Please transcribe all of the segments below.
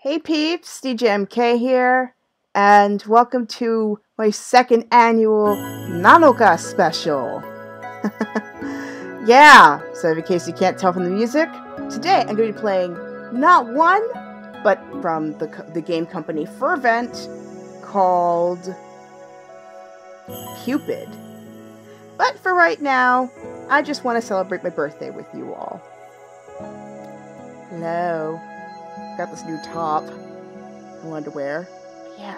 Hey peeps, DJMK here, and welcome to my second annual Nanoka special. Yeah, so in case you can't tell from the music, today I'm going to be playing not one, but from the game company Fervent, called Cupid. But for right now, I just want to celebrate my birthday with you all. Hello. Got this new top I wanted to wear. Yeah.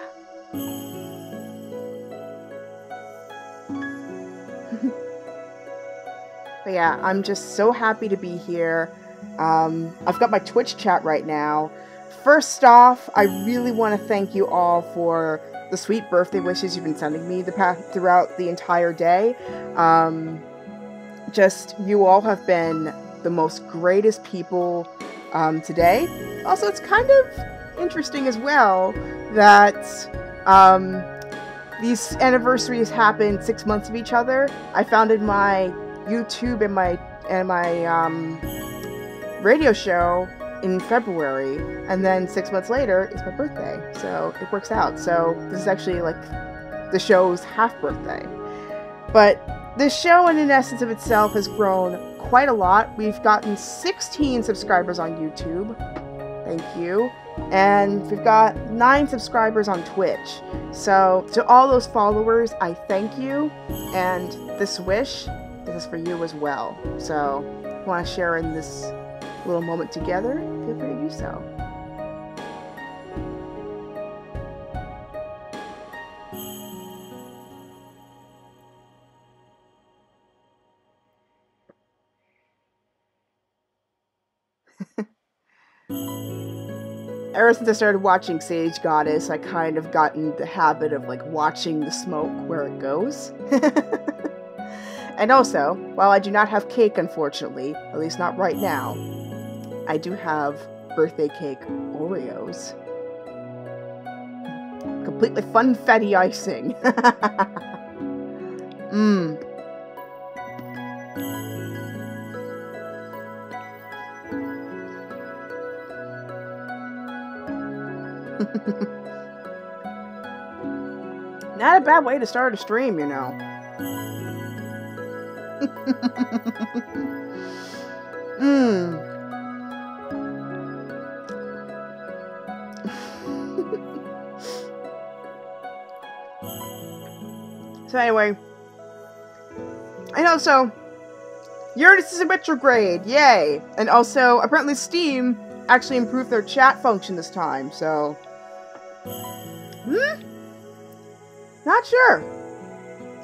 But yeah, I'm just so happy to be here. I've got my Twitch chat right now. First off, I really want to thank you all for the sweet birthday wishes you've been sending me throughout the entire day. Just, you all have been the most greatest people today. Also, it's kind of interesting as well that these anniversaries happen 6 months of each other. I founded my YouTube and my radio show in February, and then 6 months later is my birthday, so it works out. So this is actually like the show's half birthday. But the show, in essence of itself, has grown quite a lot. We've gotten 16 subscribers on YouTube. Thank you. And we've got 9 subscribers on Twitch. So to all those followers, I thank you. And this wish, this is for you as well. So if you want to share in this little moment together, feel free to do so. Ever since I started watching Sage Goddess, I kind of got in the habit of like watching the smoke where it goes. And also, while I do not have cake, unfortunately, at least not right now, I do have birthday cake Oreos. Completely funfetti icing. Mmm. Not a bad way to start a stream, you know. So anyway, and also, Uranus is in retrograde, yay! And also, apparently Steam actually improved their chat function this time, so... Not sure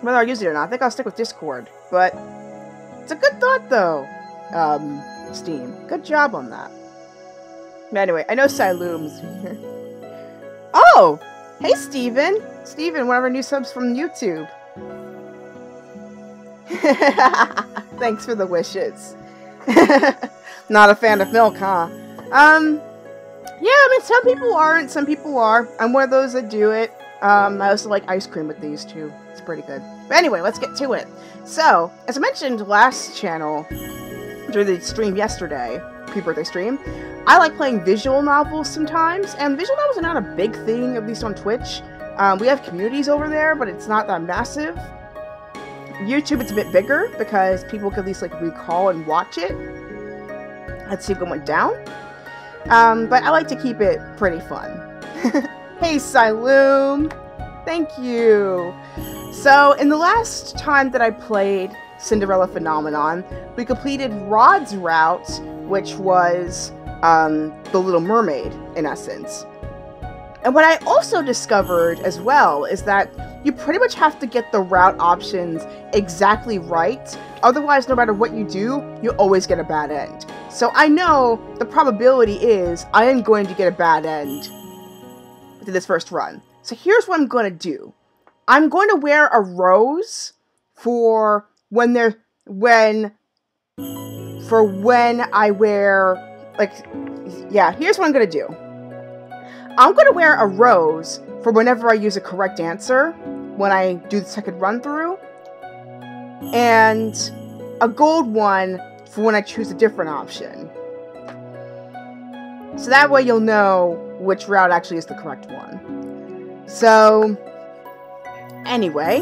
whether I'll use it or not. I think I'll stick with Discord, but it's a good thought, though, Steam. Good job on that. But anyway, I know Siloom's here. Oh! Hey, Steven! Steven, one of our new subs from YouTube. Thanks for the wishes. Not a fan of milk, huh? Yeah, I mean, some people aren't, some people are. I'm one of those that do it. I also like ice cream with these, too. It's pretty good. But anyway, let's get to it. So, as I mentioned last channel, during the stream yesterday, pre-birthday stream, I like playing visual novels sometimes, and visual novels are not a big thing, at least on Twitch. We have communities over there, but it's not that massive. YouTube, it's a bit bigger, because people can at least, like, recall and watch it. Let's see what went down. But I like to keep it pretty fun. Hey, Siloom! Thank you! So, in the last time that I played Cinderella Phenomenon, we completed Rod's route, which was, The Little Mermaid, in essence. And what I also discovered as well is that you pretty much have to get the route options exactly right. Otherwise, no matter what you do, you always get a bad end. So I know the probability is I am going to get a bad end to this first run. So here's what I'm going to do. I'm going to wear a rose for when I wear, like, yeah, here's what I'm going to do. I'm going to wear a rose for whenever I use a correct answer when I do the second run through, and a gold one for when I choose a different option. So that way you'll know which route actually is the correct one. So, anyway,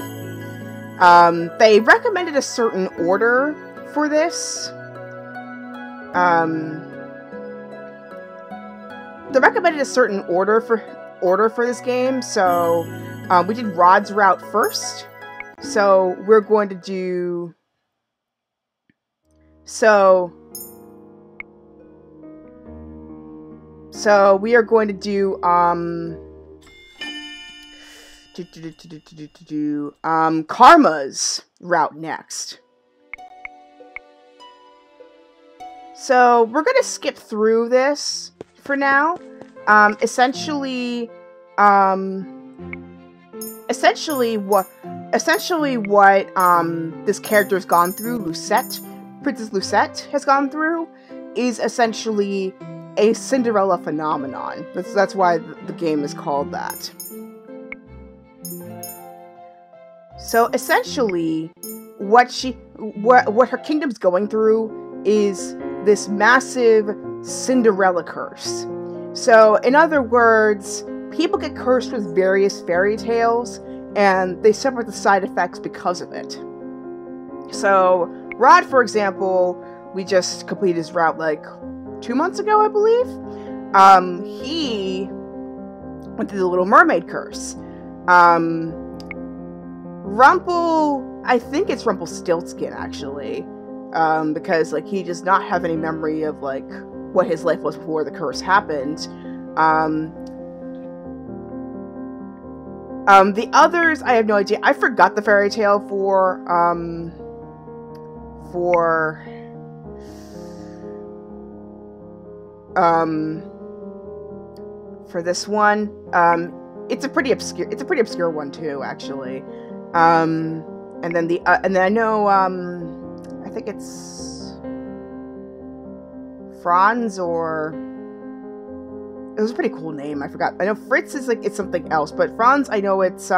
they recommended a certain order for this. They recommended a certain order for this game, so we did Rod's route first. So we're going to do. So we are going to do Karma's route next. So we're gonna skip through this for now. Essentially what this character's gone through, Princess Lucette has gone through, is essentially a Cinderella phenomenon. That's why the game is called that. So essentially, what her kingdom's going through is this massive Cinderella curse. So, in other words, people get cursed with various fairy tales, and they suffer the side effects because of it. So, Rod, for example, we just completed his route like 2 months ago, I believe. He went through the Little Mermaid curse. I think it's Rumpelstiltskin, actually. Because, like, he does not have any memory of, like, what his life was before the curse happened. The others, I have no idea. I forgot the fairy tale for this one. It's a pretty obscure one too, actually. And then I know, I think it's Franz, or it was a pretty cool name. I forgot. I know Fritz is like, it's something else, but Franz, I know he's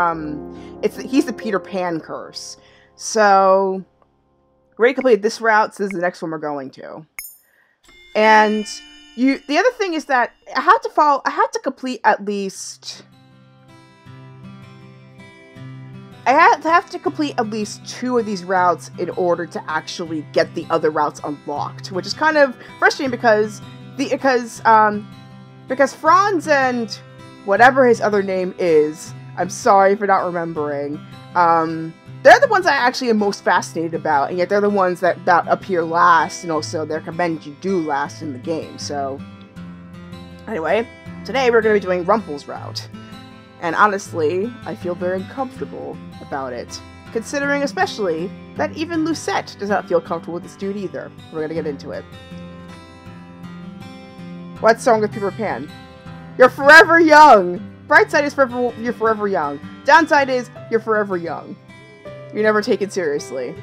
the Peter Pan curse. So we already completed this route, so this is the next one we're going to. And the other thing is that I have to complete at least 2 of these routes in order to actually get the other routes unlocked, which is kind of frustrating because Franz and whatever his other name is, I'm sorry for not remembering, they're the ones I actually am most fascinated about, and yet they're the ones that appear last, and also they're recommended you do last in the game. So anyway, today we're going to be doing Rumpel's route. And honestly, I feel very comfortable about it, considering especially that even Lucette does not feel comfortable with this dude either. We're gonna get into it. What's wrong with Peter Pan? You're forever young! Bright side is you're forever young. Downside is, you're forever young. You're never taken seriously.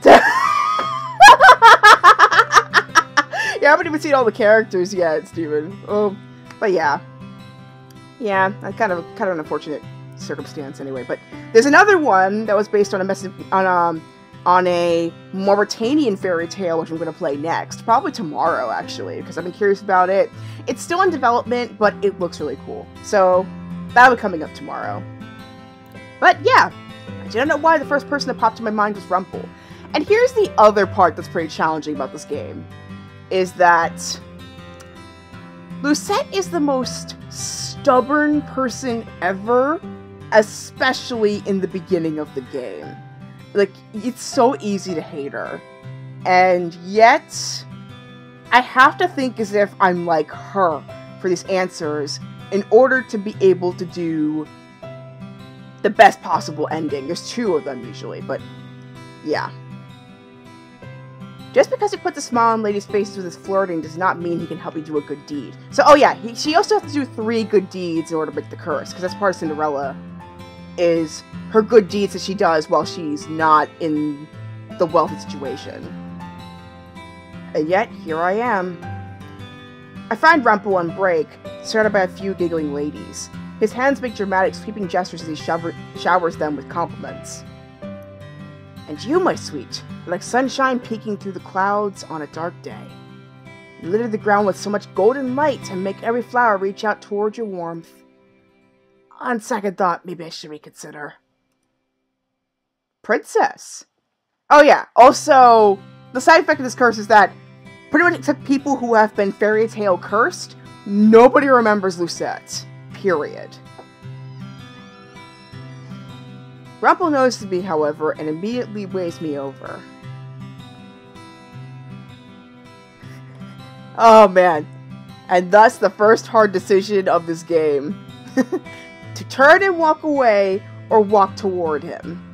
Yeah, I haven't even seen all the characters yet, Steven. But yeah. Yeah, kind of an unfortunate circumstance anyway. But there's another one that was based on a Mauritanian fairy tale, which I'm going to play next. Probably tomorrow, actually, because I've been curious about it. It's still in development, but it looks really cool. So, that'll be coming up tomorrow. But yeah, I don't know why the first person that popped in my mind was Rumpel. And here's the other part that's pretty challenging about this game. Is that Lucette is the most stubborn person ever, especially in the beginning of the game. Like, it's so easy to hate her. And yet, I have to think as if I'm like her for these answers in order to be able to do the best possible ending. There's 2 of them usually, but yeah. Just because he puts a smile on ladies' faces with his flirting does not mean he can help you do a good deed. So, oh yeah, she also has to do 3 good deeds in order to break the curse, because that's part of Cinderella, is her good deeds that she does while she's not in the wealthy situation. And yet, here I am. I find Rumpel on break, surrounded by a few giggling ladies. His hands make dramatic sweeping gestures as he showers them with compliments. And you, my sweet, are like sunshine peeking through the clouds on a dark day. You litter the ground with so much golden light and make every flower reach out towards your warmth. On second thought, maybe I should reconsider. Princess. Oh yeah, also, the side effect of this curse is that pretty much except people who have been fairy tale cursed, nobody remembers Lucette. Period. Rumple notices me, however, and immediately waves me over. Oh man. And thus the first hard decision of this game. To turn and walk away, or walk toward him.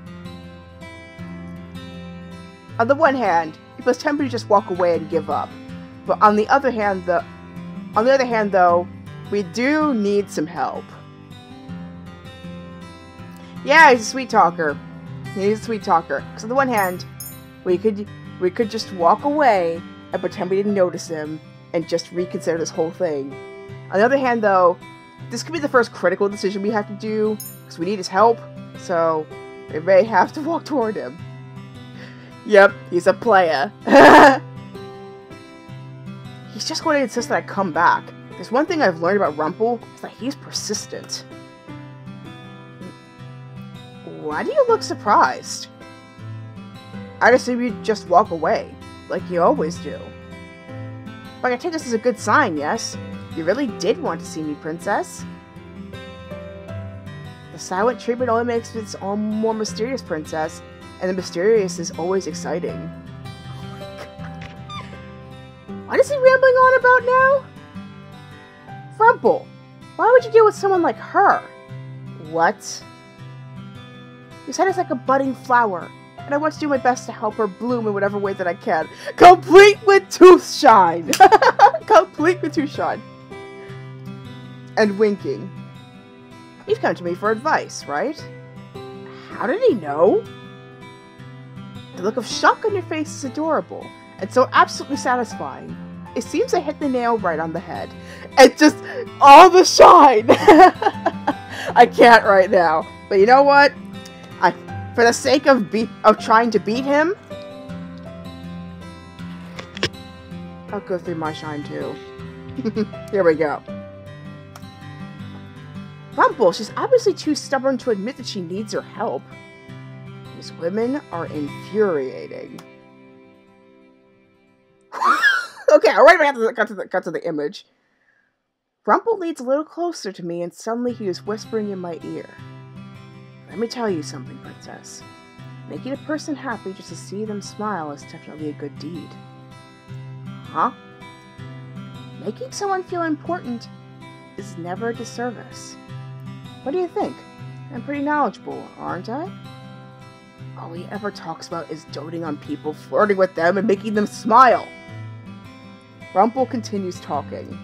On the one hand, it was tempting to just walk away and give up. But on the other hand, though, we do need some help. Yeah, he's a sweet talker. He's a sweet talker. Because on the one hand, we could just walk away and pretend we didn't notice him and just reconsider this whole thing. On the other hand, though, this could be the first critical decision we have to do because we need his help. So we may have to walk toward him. Yep, he's a player. He's just going to insist that I come back. There's one thing I've learned about Rumple, is that he's persistent. Why do you look surprised? I'd assume you'd just walk away, like you always do. But I take this as a good sign, yes? You really did want to see me, Princess. The silent treatment only makes it all more mysterious, Princess. And the mysterious is always exciting. Oh my god. What is he rambling on about now? Rumple, why would you deal with someone like her? What? You said it's like a budding flower, and I want to do my best to help her bloom in whatever way that I can. Complete with tooth shine! Complete with tooth shine. And winking. You've come to me for advice, right? How did he know? The look of shock on your face is adorable, and so absolutely satisfying. It seems I hit the nail right on the head. And just, all the shine! I can't right now. But you know what? For the sake of trying to beat him, I'll go through my shine too. Here we go. Rumple, she's obviously too stubborn to admit that she needs your help. These women are infuriating. Okay, alright, I got to the image. Rumple leads a little closer to me, and suddenly he was whispering in my ear. Let me tell you something, Princess. Making a person happy just to see them smile is definitely a good deed. Huh? Making someone feel important is never a disservice. What do you think? I'm pretty knowledgeable, aren't I? All he ever talks about is doting on people, flirting with them, and making them smile. Rumple continues talking.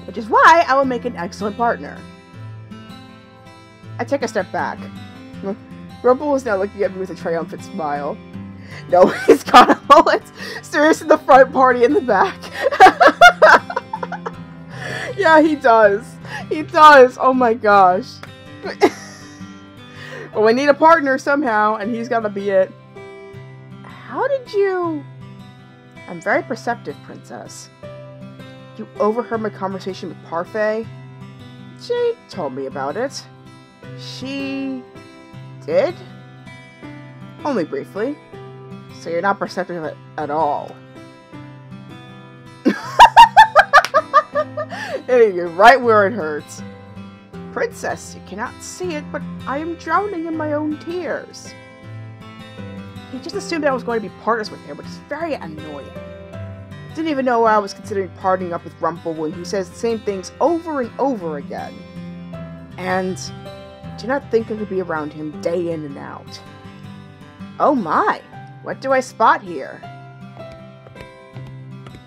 Which is why I will make an excellent partner. I take a step back. Rumple is now looking at me with a triumphant smile. No, he's got a mullet. Serious in the front, party in the back. Yeah, he does. He does. Oh my gosh. Well, we need a partner somehow, and he's gotta be it. How did you... I'm very perceptive, Princess. You overheard my conversation with Parfait? She told me about it. She... did? Only briefly. So you're not perceptive at all. Hitting you right where it hurts. Princess, you cannot see it, but I am drowning in my own tears. He just assumed I was going to be partners with him, which is very annoying. Didn't even know I was considering partnering up with Rumple when he says the same things over and over again. And do not think I could be around him day in and out. Oh my! What do I spot here?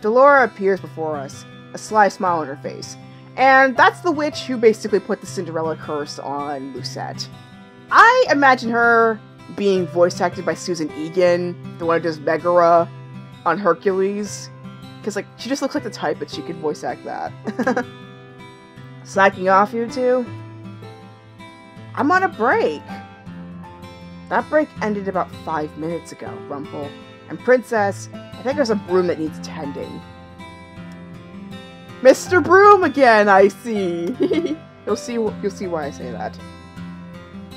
Delora appears before us, a sly smile on her face. And that's the witch who basically put the Cinderella curse on Lucette. I imagine her being voice acted by Susan Egan, the one who does Megara on Hercules. Because, like, she just looks like the type that she could voice act that. Slacking off, you two? I'm on a break. That break ended about 5 minutes ago, Rumple. And Princess, I think there's a broom that needs tending. Mr. Broom again, I see. You'll see why I say that.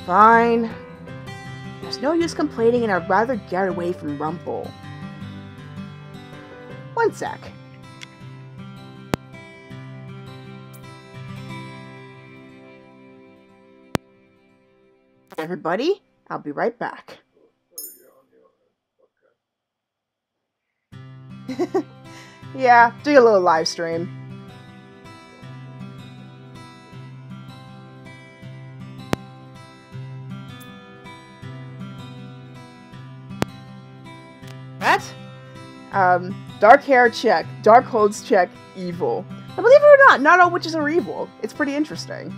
Fine. There's no use complaining, and I'd rather get away from Rumple. One sec. Everybody, I'll be right back. Yeah, doing a little live stream. What? Dark hair check, dark holds check, evil. But believe it or not all witches are evil. It's pretty interesting.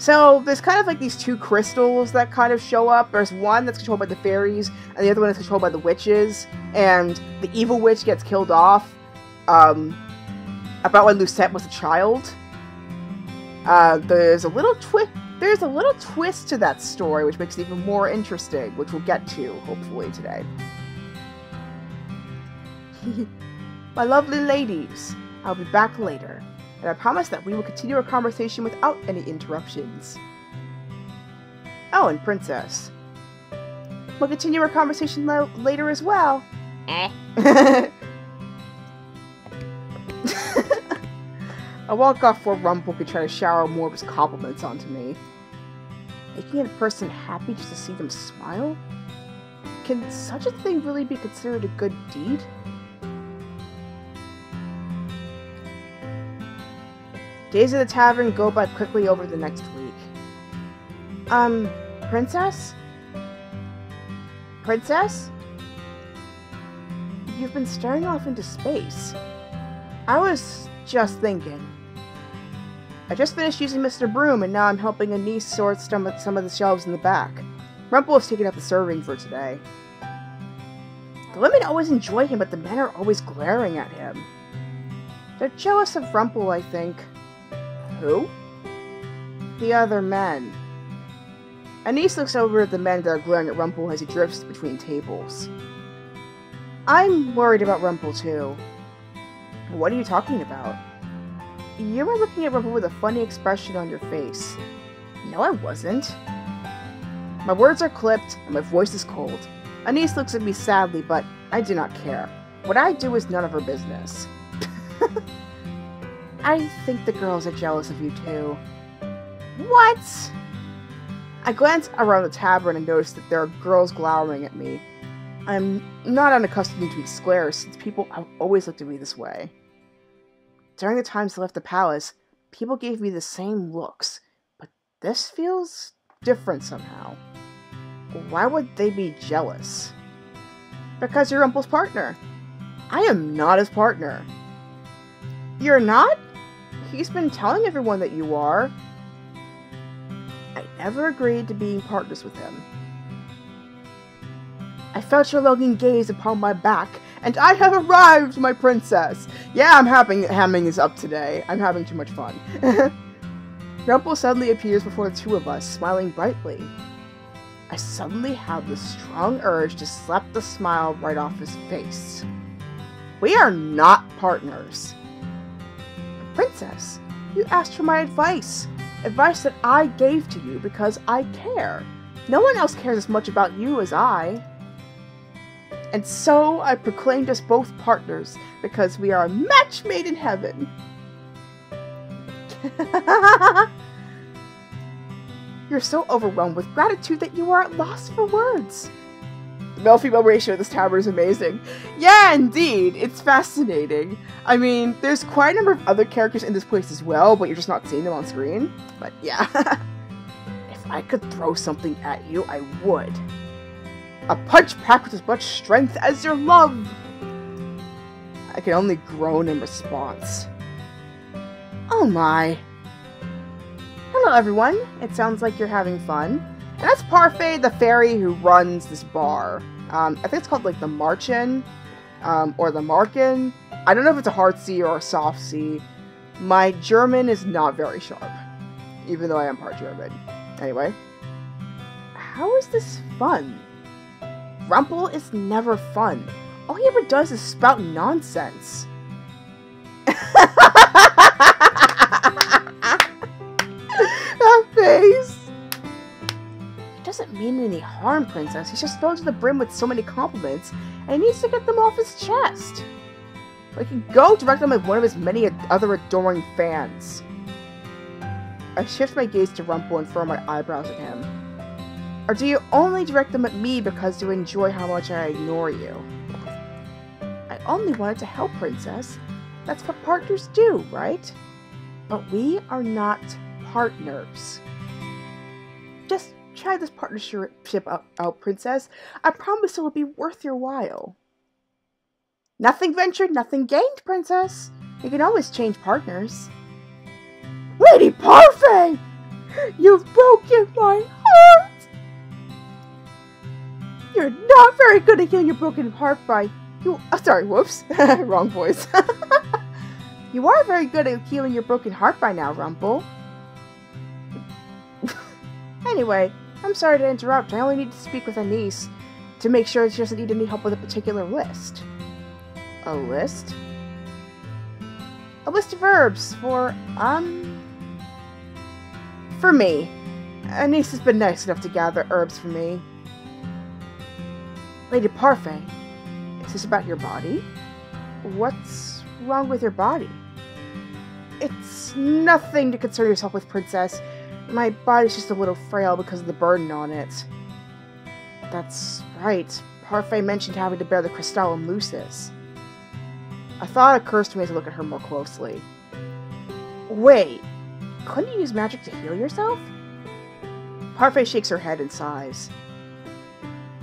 So, there's kind of like these two crystals that kind of show up. There's one that's controlled by the fairies, and the other one is controlled by the witches. And the evil witch gets killed off, about when Lucette was a child. There's a little twist to that story, which makes it even more interesting, which we'll get to, hopefully, today. My lovely ladies, I'll be back later. And I promise that we will continue our conversation without any interruptions. Oh, and Princess. We'll continue our conversation later as well. I walk off before Rumple could try to shower more of his compliments onto me. Making a person happy just to see them smile? Can such a thing really be considered a good deed? Days at the tavern go by quickly over the next week. Princess? Princess? You've been staring off into space. I was just thinking. I just finished using Mr. Broom, and now I'm helping a niece sort some of the shelves in the back. Rumple has taken out the serving for today. The women always enjoy him, but the men are always glaring at him. They're jealous of Rumple, I think. Who? The other men. Anise looks over at the men that are glaring at Rumple as he drifts between tables. I'm worried about Rumple too. What are you talking about? You were looking at Rumple with a funny expression on your face. No, I wasn't. My words are clipped, and my voice is cold. Anise looks at me sadly, but I do not care. What I do is none of her business. I think the girls are jealous of you too. What? I glance around the tavern and notice that there are girls glowering at me. I'm not unaccustomed to these glares, since people have always looked at me this way. During the times I left the palace, people gave me the same looks, but this feels different somehow. Why would they be jealous? Because you're Rumple's partner. I am not his partner. You're not? He's been telling everyone that you are. I never agreed to being partners with him. I felt your longing gaze upon my back, and I have arrived, my princess! Yeah, I'm hamming this up today. I'm having too much fun. Rumple suddenly appears before the two of us, smiling brightly. I suddenly have the strong urge to slap the smile right off his face. We are not partners. Princess, you asked for my advice. Advice that I gave to you because I care. No one else cares as much about you as I. And so I proclaimed us both partners because we are a match made in heaven. You're so overwhelmed with gratitude that you are at loss for words. The male-female ratio of this tavern is amazing. Yeah, indeed. It's fascinating. I mean, there's quite a number of other characters in this place as well, but you're just not seeing them on screen. But yeah. If I could throw something at you, I would. A punch packed with as much strength as your love. I can only groan in response. Oh my. Hello everyone. It sounds like you're having fun. And that's Parfait, the fairy who runs this bar. I think it's called like the Marchen, or the Marken. I don't know if it's a hard C or a soft C. My German is not very sharp, even though I am part German. Anyway, how is this fun? Rumple is never fun. All he ever does is spout nonsense. That face! He doesn't mean any harm, Princess. He's just filled to the brim with so many compliments, and he needs to get them off his chest. But he can go direct them at one of his many other adoring fans. I shift my gaze to Rumple and furrow my eyebrows at him. Or do you only direct them at me because you enjoy how much I ignore you? I only wanted to help, Princess. That's what partners do, right? But we are not partners. Just try this partnership out, Princess. I promise it will be worth your while. Nothing ventured, nothing gained, Princess. You can always change partners. Lady Parfait! You've broken my heart! You're not very good at healing your broken heart by... sorry, whoops. Wrong voice. You are very good at healing your broken heart by now, Rumple. Anyway, I'm sorry to interrupt. I only need to speak with Anise to make sure she doesn't need any help with a particular list. A list? A list of herbs for me. Anise has been nice enough to gather herbs for me. Lady Parfait, is this about your body? What's wrong with your body? It's nothing to concern yourself with, Princess. My body's just a little frail because of the burden on it. That's right. Parfait mentioned having to bear the Crystallum Lucis. A thought occurs to me as I look at her more closely. Wait, couldn't you use magic to heal yourself? Parfait shakes her head and sighs.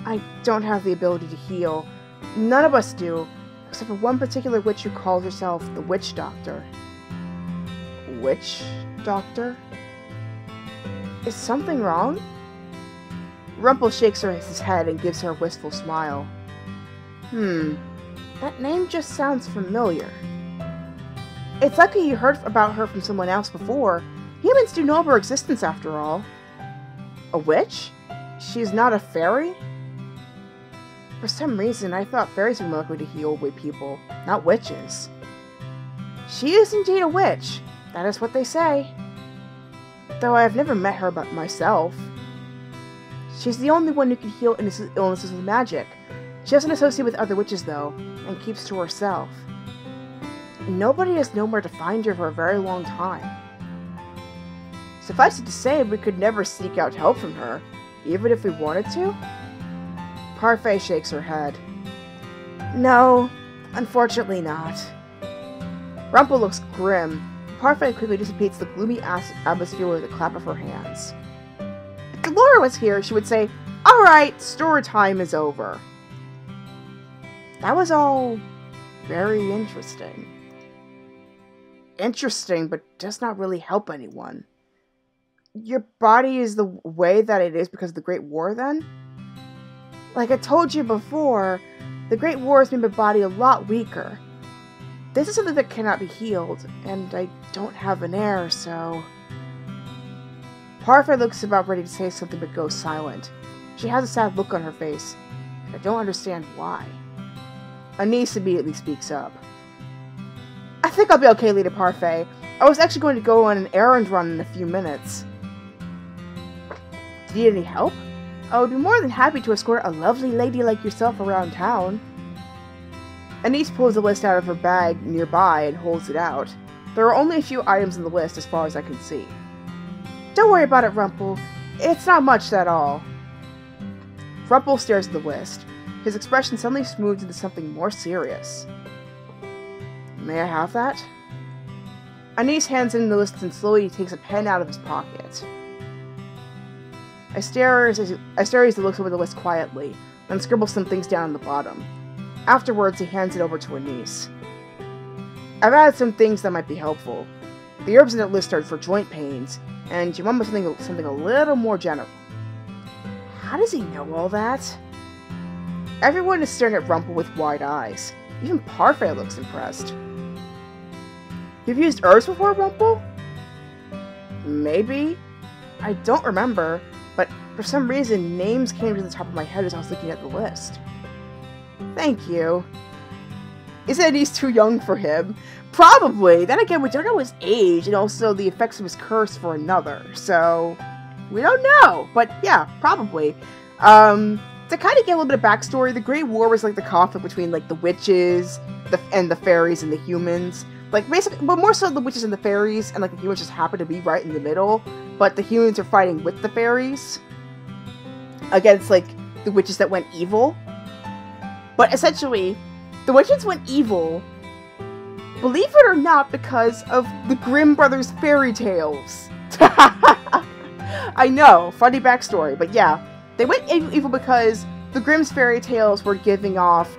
I don't have the ability to heal. None of us do, except for one particular witch who calls herself the Witch Doctor. Witch Doctor? Is something wrong? Rumple shakes his head and gives her a wistful smile. That name just sounds familiar. It's lucky you heard about her from someone else before. Humans do know of her existence after all. A witch? She's not a fairy? For some reason, I thought fairies were more likely to heal with people, not witches. She is indeed a witch. That is what they say. Though I have never met her but myself. She's the only one who can heal illnesses with magic. She doesn't associate with other witches, though, and keeps to herself. Nobody has known where to find her for a very long time. Suffice it to say, we could never seek out help from her, even if we wanted to. Parfait shakes her head. No, unfortunately not. Rumple looks grim. Parfait quickly dissipates the gloomy atmosphere with a clap of her hands. If Delora was here, she would say, "Alright, story time is over." That was all very interesting. Interesting, but does not really help anyone. Your body is the way that it is because of the Great War, then? Like I told you before, the Great War has made my body a lot weaker. This is something that cannot be healed, and I don't have an heir, so... Parfait looks about ready to say something but goes silent. She has a sad look on her face, and I don't understand why. Anise immediately speaks up. I think I'll be okay, Lady Parfait. I was actually going to go on an errand run in a few minutes. Do you need any help? I would be more than happy to escort a lovely lady like yourself around town. Anise pulls a list out of her bag nearby and holds it out. There are only a few items on the list as far as I can see. Don't worry about it, Rumple. It's not much at all. Rumple stares at the list. His expression suddenly smooths into something more serious. May I have that? Anise hands in the list and slowly takes a pen out of his pocket. I stare as he looks over the list quietly, and scribbles some things down on the bottom. Afterwards, he hands it over to Anise. I've added some things that might be helpful. The herbs in that list are for joint pains, and your mom was something a little more general. How does he know all that? Everyone is staring at Rumple with wide eyes. Even Parfait looks impressed. You've used herbs before, Rumple? Maybe. I don't remember, but for some reason, names came to the top of my head as I was looking at the list. Thank you. Is Anise too young for him? Probably. Then again, we don't know his age, and also the effects of his curse for another, so we don't know. But yeah, probably. To kind of get a little bit of backstory, the Great War was like the conflict between like the witches, and the fairies and the humans. Like basically, but more so the witches and the fairies, and like the humans just happen to be right in the middle. But the humans are fighting with the fairies against like the witches that went evil. But essentially, the witches went evil, believe it or not, because of the Grimm brothers' fairy tales. I know, funny backstory, but yeah. They went evil because the Grimm's fairy tales were giving off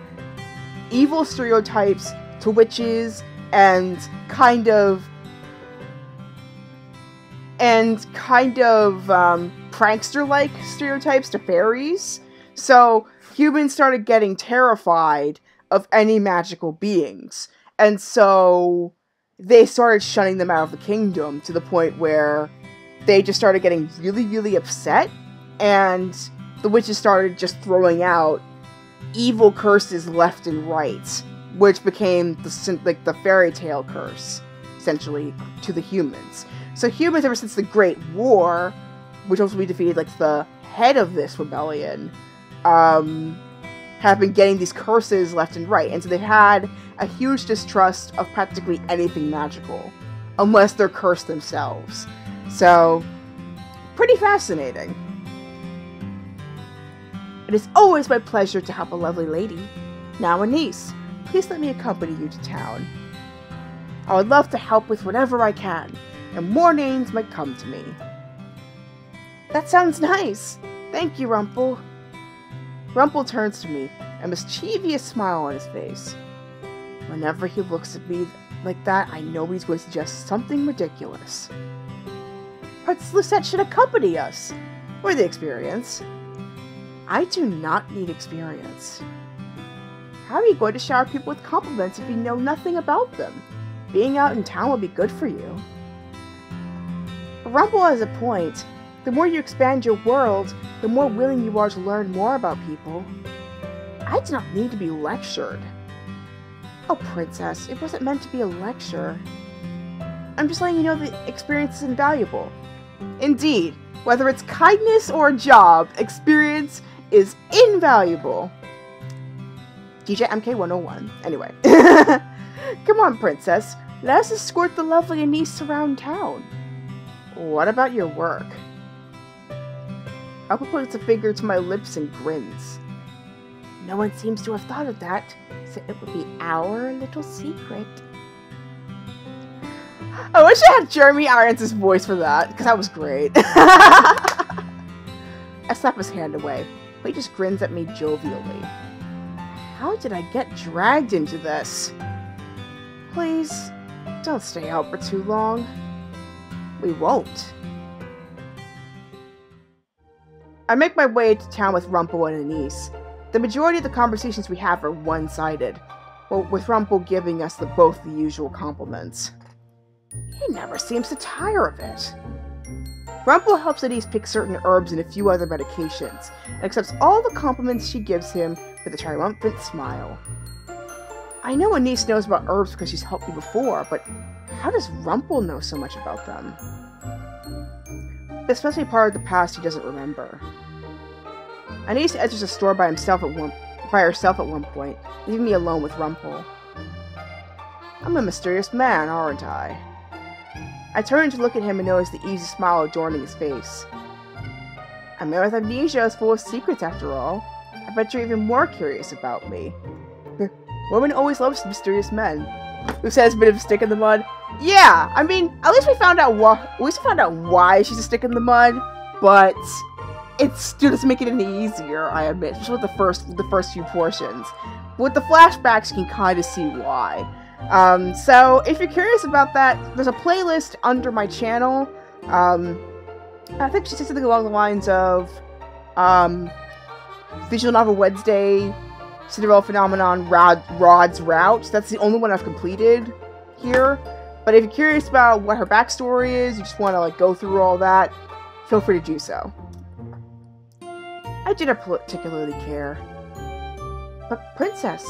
evil stereotypes to witches and kind of prankster-like stereotypes to fairies. So humans started getting terrified of any magical beings. And so they started shunning them out of the kingdom to the point where they just started getting really, really upset. And the witches started just throwing out evil curses left and right, which became the fairy tale curse, essentially, to the humans. So humans, ever since the Great War, which also we defeated like the head of this rebellion, have been getting these curses left and right, and so they've had a huge distrust of practically anything magical, unless they're cursed themselves. So, pretty fascinating. It is always my pleasure to help a lovely lady. Now, Anise, please let me accompany you to town. I would love to help with whatever I can, and more names might come to me. That sounds nice. Thank you, Rumple. Rumple turns to me, a mischievous smile on his face. Whenever he looks at me like that, I know he's going to suggest something ridiculous. Prince Lucette should accompany us, for the experience. I do not need experience. How are you going to shower people with compliments if you know nothing about them? Being out in town will be good for you. Rumple has a point. The more you expand your world, the more willing you are to learn more about people. I do not need to be lectured. Oh, Princess, it wasn't meant to be a lecture. I'm just letting you know that experience is invaluable. Indeed, whether it's kindness or a job, experience is invaluable. DJ MK 101. Anyway. Come on, Princess. Let us escort the lovely Anise around town. What about your work? Apple puts a finger to my lips and grins. No one seems to have thought of that, so it would be our little secret. I wish I had Jeremy Irons' voice for that, because that was great. I slap his hand away, but he just grins at me jovially. How did I get dragged into this? Please, don't stay out for too long. We won't. I make my way to town with Rumple and Anise. The majority of the conversations we have are one-sided, well, with Rumple giving us both the usual compliments. He never seems to tire of it. Rumple helps Anise pick certain herbs and a few other medications, and accepts all the compliments she gives him with a triumphant smile. I know Anise knows about herbs because she's helped me before, but how does Rumple know so much about them? This must be part of the past he doesn't remember. Anise enters a store by herself at one point, leaving me alone with Rumple. I'm a mysterious man, aren't I? I turn to look at him and notice the easy smile adorning his face. A man with amnesia is full of secrets, after all. I bet you're even more curious about me. Women always love mysterious men. Who says a bit of a stick in the mud? Yeah, I mean, at least we found out why she's a stick in the mud, but it still doesn't make it any easier, I admit, especially with the first few portions. With the flashbacks, you can kind of see why. So if you're curious about that, there's a playlist under my channel. I think she said something along the lines of Visual Novel Wednesday, Cinderella Phenomenon, Rod's Route. That's the only one I've completed here. But if you're curious about what her backstory is, you just want to like go through all that, feel free to do so. I didn't particularly care. But Princess,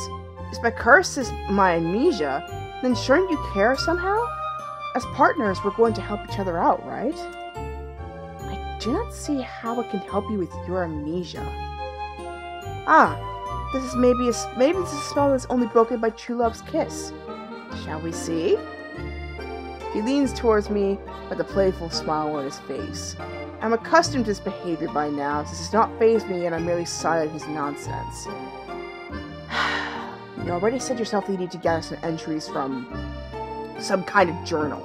If my curse is my amnesia, then shouldn't you care somehow? As partners, we're going to help each other out, right? I do not see how it can help you with your amnesia. Ah, this is maybe this is a spell that's only broken by true love's kiss. Shall we see? He leans towards me with a playful smile on his face. I'm accustomed to his behavior by now, so this does not faze me and I'm merely silent his nonsense. You already said yourself that you need to gather some entries from some kind of journal.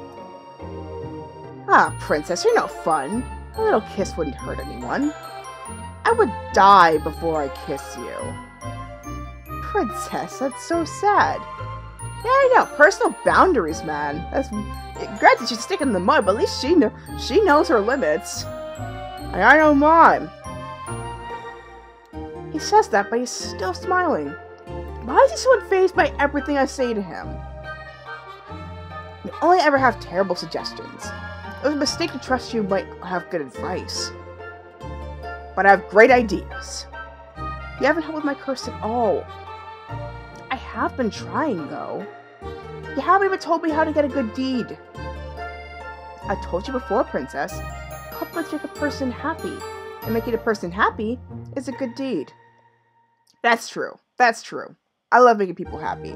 Ah, princess, you're no fun. A little kiss wouldn't hurt anyone. I would die before I kiss you. Princess, that's so sad. Yeah, I know. Personal boundaries, man. Granted, she's sticking in the mud, but at least she knows her limits. And I know mine. He says that, but he's still smiling. Why is he so unfazed by everything I say to him? You only ever have terrible suggestions. It was a mistake to trust you might have good advice. But I have great ideas. You haven't helped with my curse at all. I have been trying, though. You haven't even told me how to get a good deed. I told you before, princess. Compliments make a person happy. And making a person happy is a good deed. That's true. That's true. I love making people happy.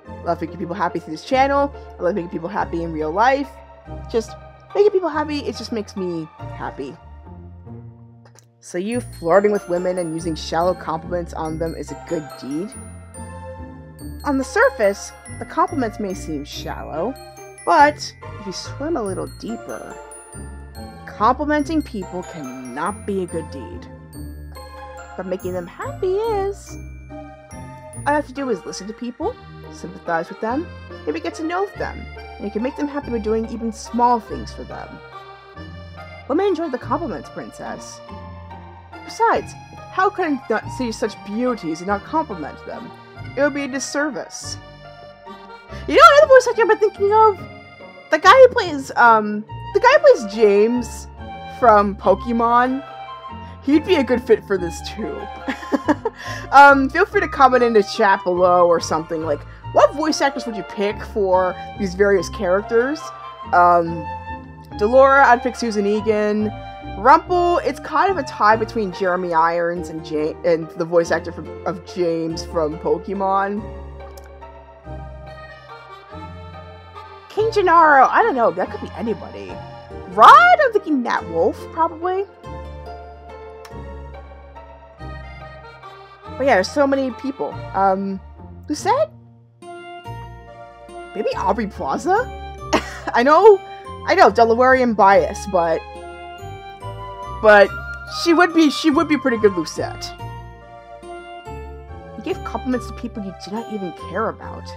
I love making people happy through this channel. I love making people happy in real life. Just making people happy, it just makes me happy. So you flirting with women and using shallow compliments on them is a good deed? On the surface, the compliments may seem shallow, but if you swim a little deeper, complimenting people cannot be a good deed. But making them happy is. All I have to do is listen to people, sympathize with them, maybe get to know them, and you can make them happy by doing even small things for them. Women enjoy the compliments, princess. Besides, how could I not see such beauties and not compliment them? It would be a disservice. You know another voice actor I've been thinking of? The guy who plays James from Pokemon. He'd be a good fit for this too. Feel free to comment in the chat below or something, like, what voice actors would you pick for these various characters? Delora, I'd pick Susan Egan. Rumple, it's kind of a tie between Jeremy Irons and the voice actor of James from Pokemon. King Gennaro, I don't know, that could be anybody. Rod, I'm thinking Nat Wolf, probably. But yeah, there's so many people. Who said? Maybe Aubrey Plaza? I know, Delawarean bias, but she would be pretty good Lucette. You give compliments to people you do not even care about.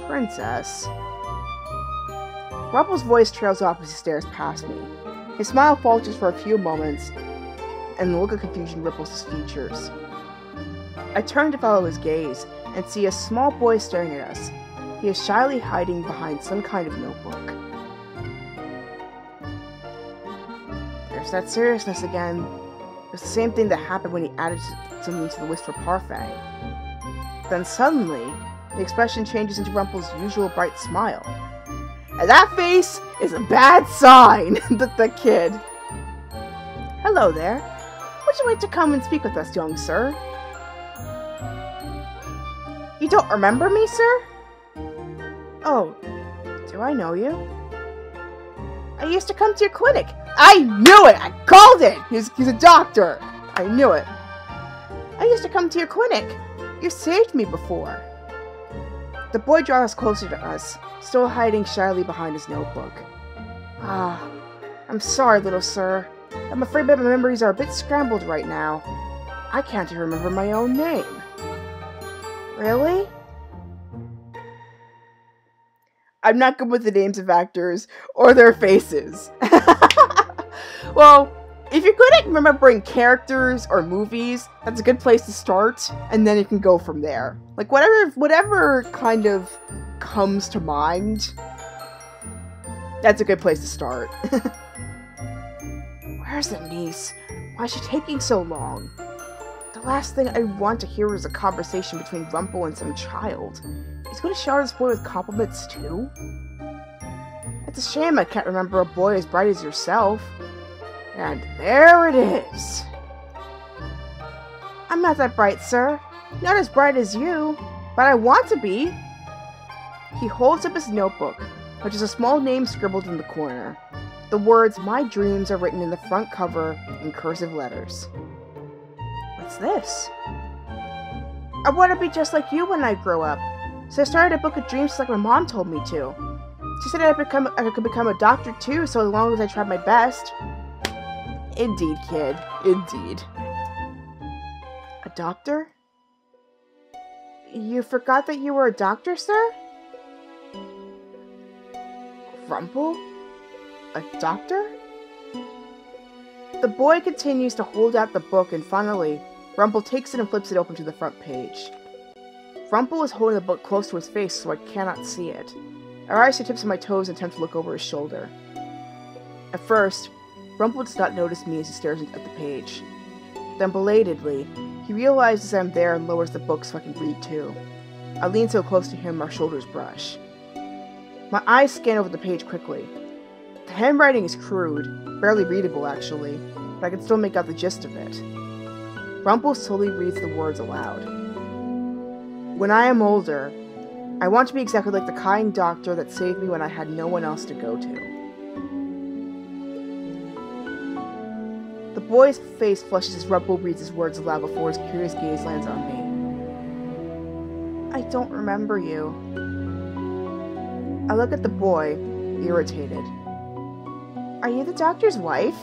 Princess. Rumple's voice trails off as he stares past me. His smile falters for a few moments, and the look of confusion ripples his features. I turn to follow his gaze, and see a small boy staring at us. He is shyly hiding behind some kind of notebook. There's that seriousness again. It's the same thing that happened when he added something to the list for Parfait. Then suddenly, the expression changes into Rumple's usual bright smile. And that face is a bad sign, the kid. Hello there. Would you like to come and speak with us, young sir? You don't remember me, sir? Oh, do I know you? I used to come to your clinic. I knew it! I called it! He's a doctor. I knew it. I used to come to your clinic. You saved me before. The boy draws closer to us, still hiding shyly behind his notebook. Ah, I'm sorry, little sir. I'm afraid my memories are a bit scrambled right now. I can't even remember my own name. Really? I'm not good with the names of actors or their faces. Well, if you're good at remembering characters or movies, that's a good place to start, and then you can go from there. Like, whatever kind of comes to mind, that's a good place to start. Where's the niece? Why is she taking so long? The The last thing I want to hear is a conversation between Rumple and some child. He's going to shower this boy with compliments too? It's a shame I can't remember a boy as bright as yourself. And there it is. I'm not that bright, sir. Not as bright as you, but I want to be. He holds up his notebook, which is a small name scribbled in the corner. The words, "My dreams," are written in the front cover in cursive letters. What's this? I want to be just like you when I grow up, so I started a book of dreams like my mom told me to. She said I could become a doctor too, so long as I tried my best. Indeed, kid. Indeed. A doctor? You forgot that you were a doctor, sir? Rumple? A doctor? The boy continues to hold out the book, and finally, Rumple takes it and flips it open to the front page. Rumple is holding the book close to his face, so I cannot see it. I rise to tips of my toes and attempt to look over his shoulder. At first, Rumple does not notice me as he stares at the page. Then, belatedly, he realizes I'm there and lowers the book so I can read too. I lean so close to him our shoulders brush. My eyes scan over the page quickly. The handwriting is crude, barely readable actually, but I can still make out the gist of it. Rumple slowly reads the words aloud. When I am older, I want to be exactly like the kind doctor that saved me when I had no one else to go to. The boy's face flushes as Rumple reads his words aloud before his curious gaze lands on me. I don't remember you. I look at the boy, irritated. Are you the doctor's wife?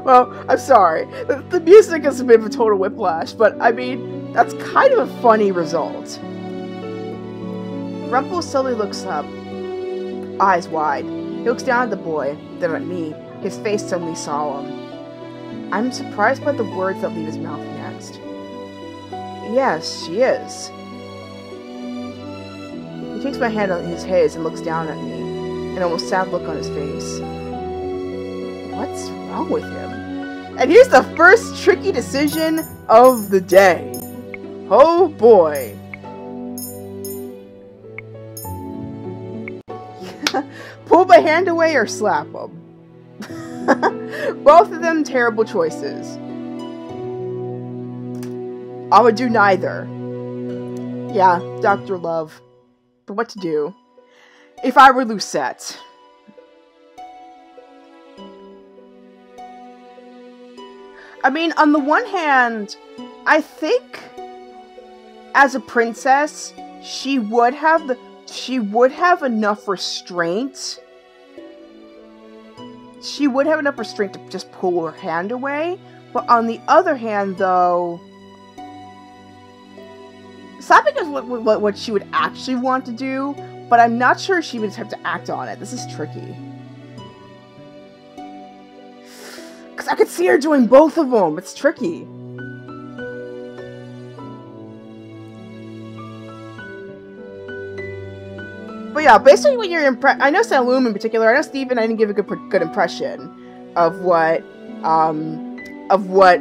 Well, I'm sorry. The music is a bit of a total whiplash, but I mean, that's kind of a funny result. Rumple slowly looks up, eyes wide. He looks down at the boy, then at me, his face suddenly solemn. I'm surprised by the words that leave his mouth next. Yes, she is. He takes my hand on his and looks down at me, an almost sad look on his face. What's wrong with him? And here's the first tricky decision of the day. Oh boy. Pull my hand away or slap him. Both of them terrible choices. I would do neither. Yeah, Dr. Love. But what to do? If I were Lucette. I mean, on the one hand, I think as a princess, she would have enough restraint. She would have enough restraint to just pull her hand away. But on the other hand, though, slapping is what she would actually want to do, but I'm not sure she would have to act on it. This is tricky. Because I could see her doing both of them. It's tricky. But yeah, basically what your impression... I know Saloom in particular, I know Steven, I didn't give a good impression of what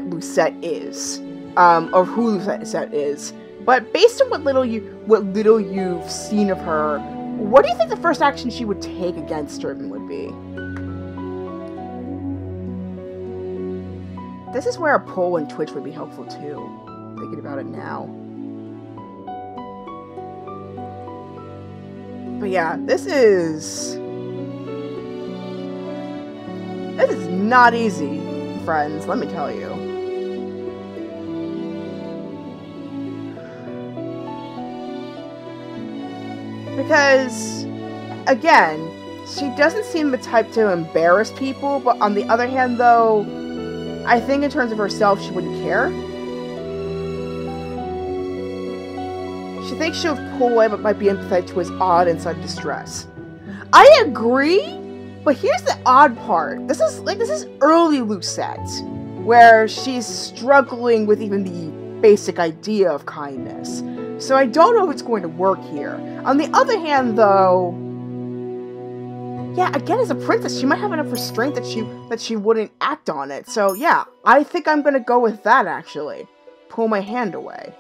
Lucette is. Or who Lucette is. But based on what little you've seen of her, what do you think the first action she would take against Turban would be? This is where a poll and Twitch would be helpful too. Thinking about it now. But yeah, this is not easy, friends, let me tell you. Because, again, she doesn't seem the type to embarrass people, but on the other hand, though, I think in terms of herself, she wouldn't care. She thinks she'll pull away, but might be empathetic to his odd and sudden distress. I agree, but here's the odd part. This is early Lucette, where she's struggling with even the basic idea of kindness. So I don't know if it's going to work here. On the other hand, though, Yeah, again, as a princess, she might have enough restraint that she wouldn't act on it. So yeah, I think I'm gonna go with that, actually. Pull my hand away.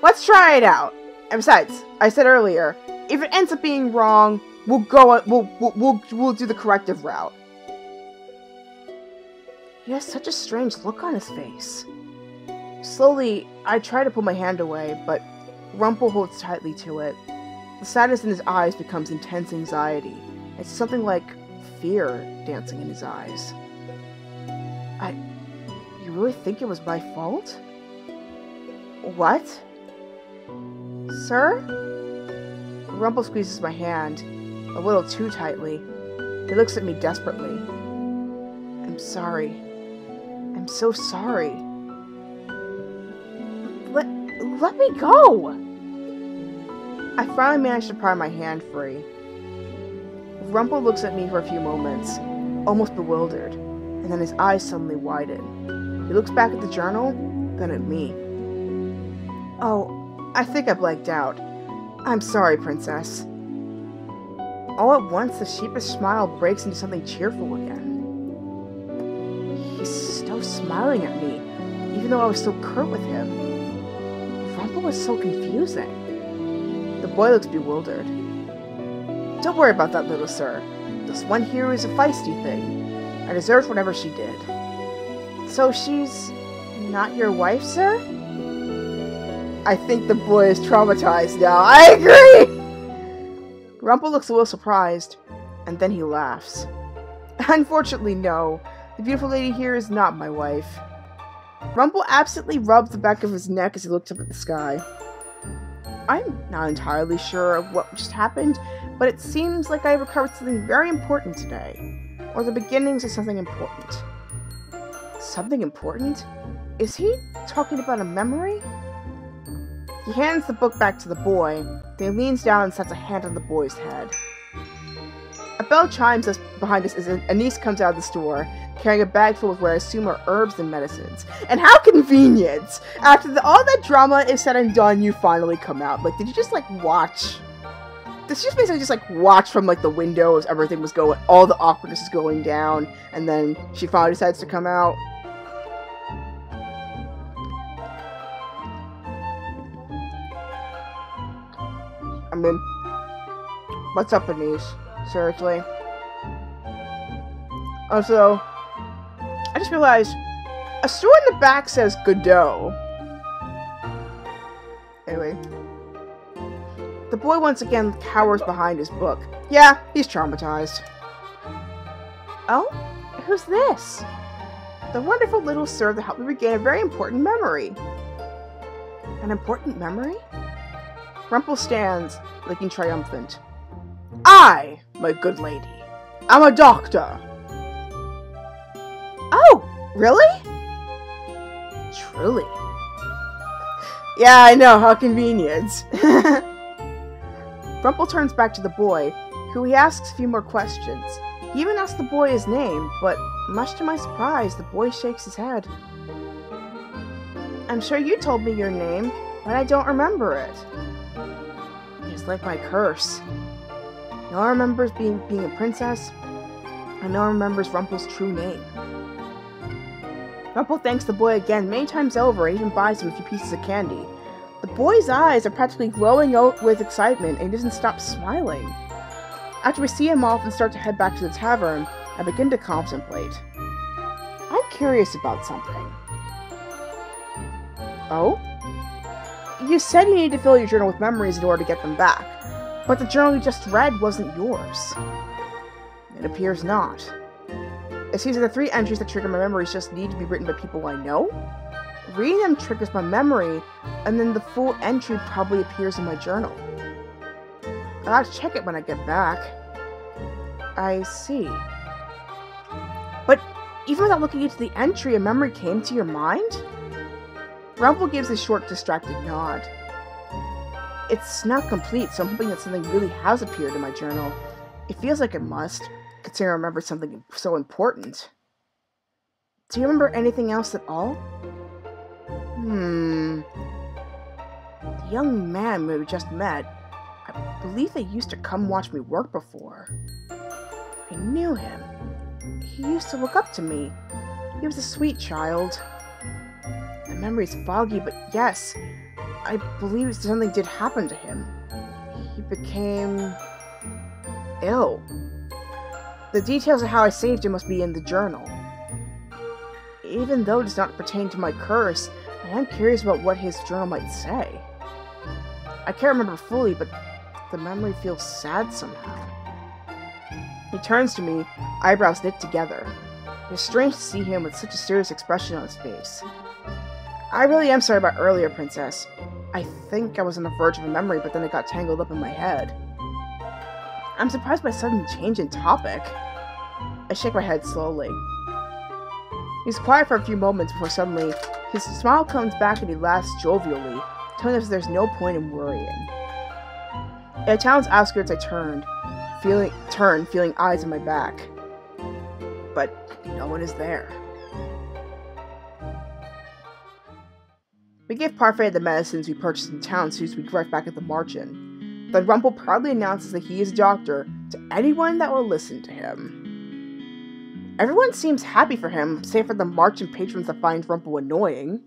Let's try it out. And besides, I said earlier, if it ends up being wrong, we'll do the corrective route. He has such a strange look on his face. Slowly, I try to pull my hand away, but Rumple holds tightly to it. The sadness in his eyes becomes intense anxiety. It's something like fear dancing in his eyes. You really think it was my fault? What? Sir? Rumple squeezes my hand, a little too tightly. He looks at me desperately. I'm sorry. I'm so sorry. Let me go! I finally managed to pry my hand free. Rumple looks at me for a few moments, almost bewildered, and then his eyes suddenly widen. He looks back at the journal, then at me. Oh, I think I blanked out. I'm sorry, Princess. All at once, the sheepish smile breaks into something cheerful again. He's still smiling at me, even though I was so curt with him. Rumple was so confusing. The boy looks bewildered. Don't worry about that, little sir. This one here is a feisty thing. I deserved whatever she did. So she's not your wife, sir? I think the boy is traumatized now. I agree! Rumple looks a little surprised, and then he laughs. Unfortunately, no. The beautiful lady here is not my wife. Rumple absently rubs the back of his neck as he looks up at the sky. I'm not entirely sure of what just happened, but it seems like I recovered something very important today. Or the beginnings of something important. Something important? Is he talking about a memory? He hands the book back to the boy, then he leans down and sets a hand on the boy's head. A bell chimes behind us as a niece comes out of the store, carrying a bag full of what I assume are herbs and medicines. And how convenient! After all that drama is said and done, you finally come out. Like, did you just, like, watch? Did she just basically just, like, watch from, like, the window as everything was going, all the awkwardness is going down, and then she finally decides to come out? I mean, what's up, Anise? Seriously? Also, I just realized, a store in the back says Godot. Anyway. The boy once again cowers behind his book. Yeah, he's traumatized. Oh? Who's this? The wonderful little sir that helped me regain a very important memory. An important memory? Rumple stands, looking triumphant. I, my good lady, am a doctor. Oh, really? Truly. Yeah, I know, how convenient. Rumple turns back to the boy, who he asks a few more questions. He even asks the boy his name, but much to my surprise, the boy shakes his head. I'm sure you told me your name, but I don't remember it. It's like my curse. No one remembers being a princess, and no one remembers Rumple's true name. Rumple thanks the boy again many times over and even buys him a few pieces of candy. The boy's eyes are practically glowing out with excitement, and he doesn't stop smiling. After we see him off and start to head back to the tavern, I begin to contemplate. I'm curious about something. Oh? You said you needed to fill your journal with memories in order to get them back, but the journal you just read wasn't yours. It appears not. It seems that the 3 entries that trigger my memories just need to be written by people I know? Reading them triggers my memory, and then the full entry probably appears in my journal. I'll have to check it when I get back. I see. But even without looking into the entry, a memory came to your mind? Rumple gives a short, distracted nod. It's not complete, so I'm hoping that something really has appeared in my journal. It feels like it must, considering I remember something so important. Do you remember anything else at all? The young man we just met, believe they used to come watch me work before. I knew him. He used to look up to me. He was a sweet child. The memory's foggy, but yes, I believe something did happen to him. He became ill. The details of how I saved him must be in the journal. Even though it does not pertain to my curse, I am curious about what his journal might say. I can't remember fully, but the memory feels sad somehow. He turns to me, eyebrows knit together. It is strange to see him with such a serious expression on his face. I really am sorry about earlier, Princess. I think I was on the verge of a memory, but then it got tangled up in my head. I'm surprised by a sudden change in topic. I shake my head slowly. He's quiet for a few moments before suddenly, his smile comes back and he laughs jovially, telling us there's no point in worrying. In a town's outskirts, I turned, feeling eyes on my back. But no one is there. We give Parfait the medicines we purchased in town so we can right back at the Marchen. But Rumple proudly announces that he is a doctor to anyone that will listen to him. Everyone seems happy for him, save for the Marchen patrons that find Rumple annoying,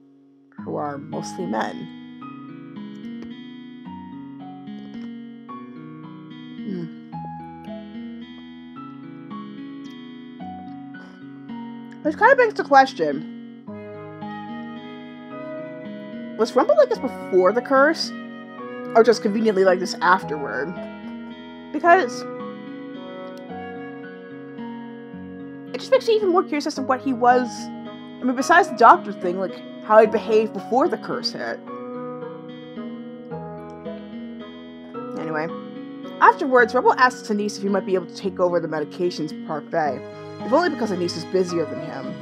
who are mostly men. Which kind of begs the question, was Rumple like this before the curse? Or just conveniently like this afterward? Because it just makes me even more curious as to what he was. I mean, besides the doctor thing, like how he behaved before the curse hit. Anyway, afterwards, Rumple asks Anise if he might be able to take over the medications for Parfait, if only because Anise is busier than him.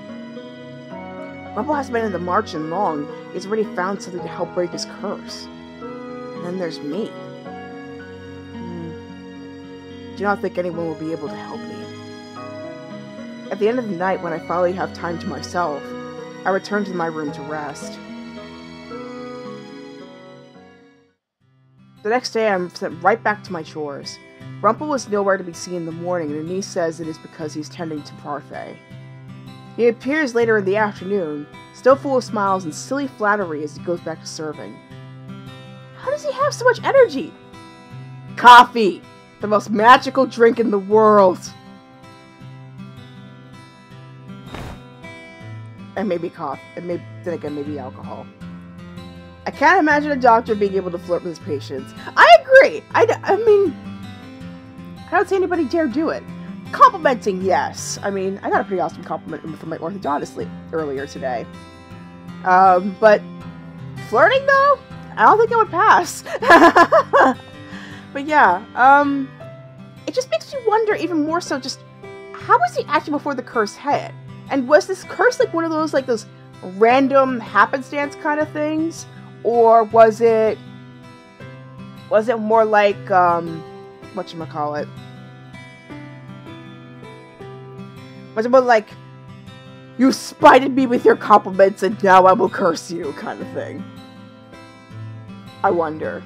Rumple hasn't been in the Marchen long. He's already found something to help break his curse. And then there's me. Do not think anyone will be able to help me. At the end of the night, when I finally have time to myself, I return to my room to rest. The next day, I'm sent right back to my chores. Rumple was nowhere to be seen in the morning, and Anise says it is because he's tending to Parfait. He appears later in the afternoon, still full of smiles and silly flattery as he goes back to serving. How does he have so much energy? Coffee! The most magical drink in the world! And maybe coffee. And then again, maybe alcohol. I can't imagine a doctor being able to flirt with his patients. I agree! I mean, I don't see anybody dare do it. Complimenting, yes. I mean, I got a pretty awesome compliment from my orthodontist earlier today. But flirting, though? I don't think it would pass. But yeah, it just makes you wonder even more so just, how was he acting before the curse hit? And was this curse like one of those, like those random happenstance kind of things? Or was it more like, whatchamacallit? Was it more like, you spited me with your compliments and now I will curse you kind of thing? I wonder.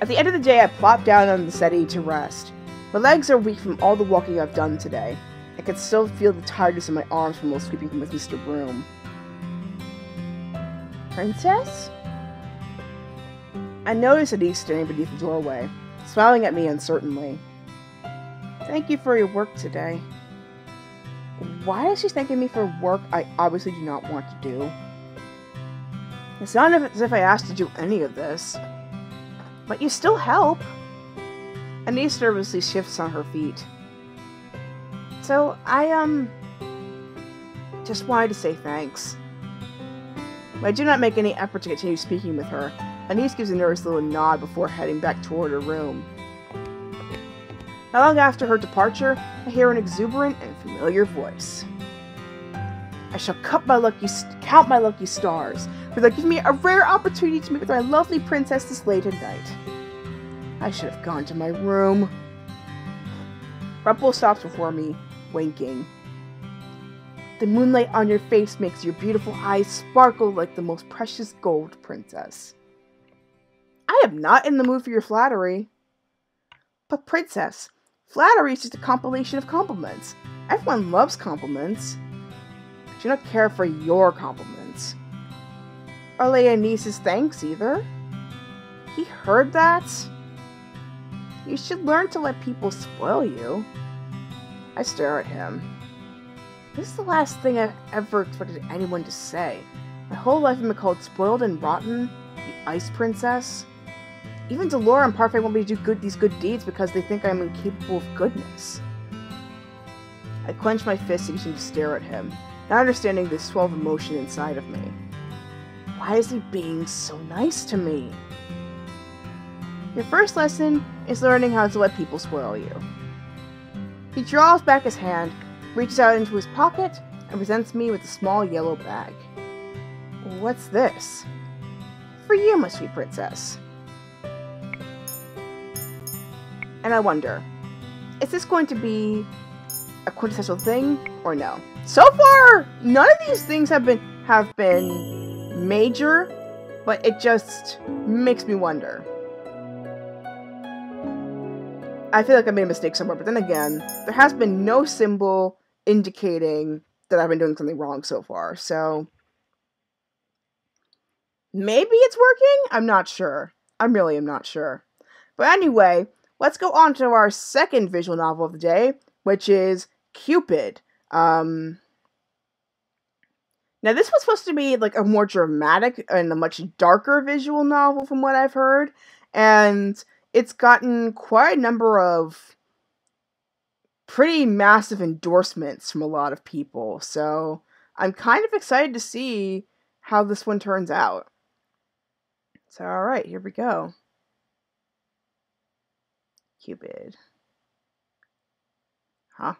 At the end of the day, I plop down on the settee to rest. My legs are weak from all the walking I've done today. I can still feel the tiredness in my arms from while sweeping with Mr. Broom. Princess? I notice Anise standing beneath the doorway, smiling at me uncertainly. Thank you for your work today. Why is she thanking me for work I obviously do not want to do? It's not as if I asked to do any of this. But you still help. Anise nervously shifts on her feet. So, I, just wanted to say thanks. But I do not make any effort to continue speaking with her. Anise gives a nervous little nod before heading back toward her room. Not long after her departure, I hear an exuberant and familiar voice. I shall count my lucky stars, for they give me a rare opportunity to meet with my lovely princess this late at night. I should have gone to my room. Rumple stops before me, winking. The moonlight on your face makes your beautiful eyes sparkle like the most precious gold, princess. I am not in the mood for your flattery. But princess, flattery is just a compilation of compliments. Everyone loves compliments. I do not care for your compliments. Or Leonice's thanks either. He heard that? You should learn to let people spoil you. I stare at him. This is the last thing I've ever expected anyone to say. My whole life I've been called spoiled and rotten, the Ice Princess. Even Delora and Parfait want me to do these good deeds because they think I'm incapable of goodness. I clench my fists and continue to stare at him, not understanding the swell of emotion inside of me. Why is he being so nice to me? Your first lesson is learning how to let people spoil you. He draws back his hand, reaches out into his pocket, and presents me with a small yellow bag. What's this? For you, my sweet princess. And I wonder, is this going to be a quintessential thing or no? So far, none of these things have been major, but it just makes me wonder. I feel like I made a mistake somewhere, but then again, there has been no symbol indicating that I've been doing something wrong so far, so maybe it's working? I'm not sure. I really am not sure. But anyway, let's go on to our second visual novel of the day, which is Cupid. Now this was supposed to be like a more dramatic and a much darker visual novel from what I've heard, and it's gotten quite a number of pretty massive endorsements from a lot of people, so I'm kind of excited to see how this one turns out. So alright, here we go. Cupid. Huh?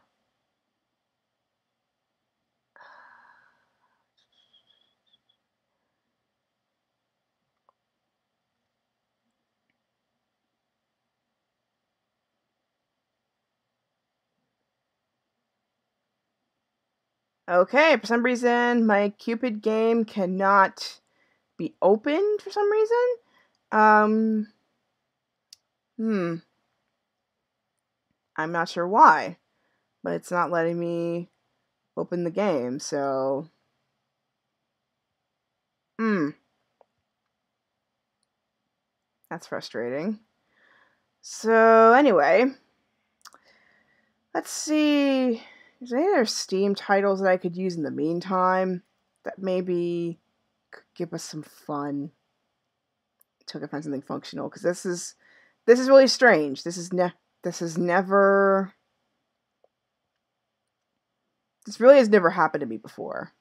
Okay, for some reason, my Cupid game cannot be opened for some reason. I'm not sure why, but it's not letting me open the game, so that's frustrating. So anyway, let's see. Is there any other Steam titles that I could use in the meantime that maybe could give us some fun until I can find something functional? Because this is really strange. This really has never happened to me before.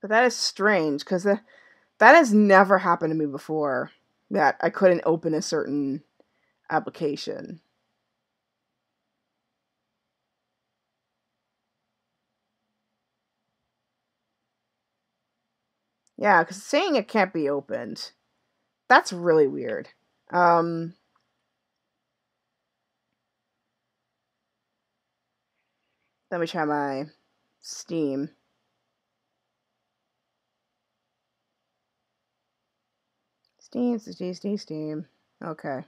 But that is strange, because that has never happened to me before, that I couldn't open a certain application. Yeah, because saying it can't be opened, that's really weird. Let me try my Steam. Steam. Okay.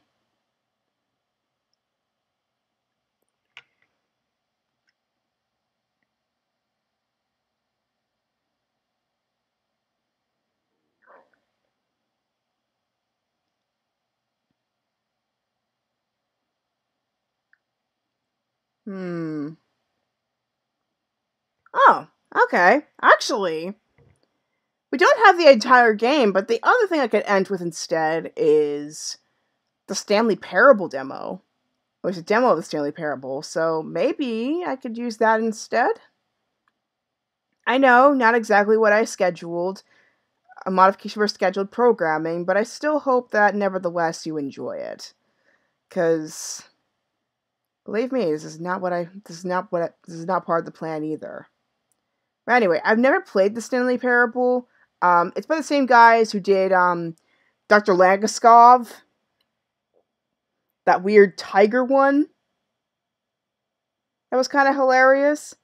Oh, okay. Actually, we don't have the entire game, but the other thing I could end with instead is the Stanley Parable demo. Or it's a demo of the Stanley Parable, so maybe I could use that instead? I know, not exactly what I scheduled, a modification for scheduled programming, but I still hope that nevertheless you enjoy it. Because Believe me, this is not part of the plan either. But anyway, I've never played the Stanley Parable. It's by the same guys who did Dr. Langeskov, that weird tiger one. That was kind of hilarious.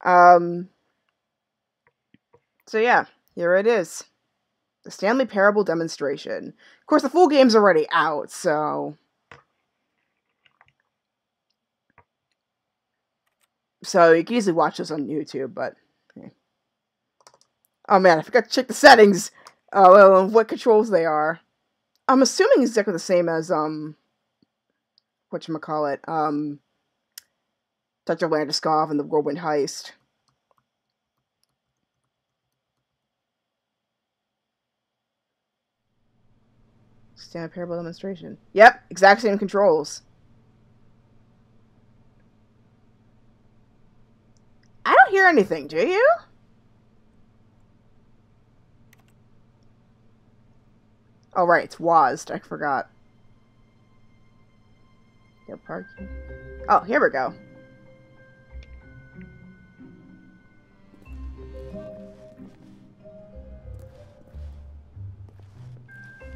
So yeah, here it is. The Stanley Parable demonstration. Of course, the full game's already out, so... So you can easily watch this on YouTube, but... Okay. Oh man, I forgot to check the settings! Well, what controls they are. I'm assuming it's exactly the same as, whatchamacallit, Dr. Landeskov and the Whirlwind Heist. Stanley Parable demonstration. Yep, exact same controls. I don't hear anything, do you? Oh, right, it's WASD. I forgot. Go parking. Oh, here we go.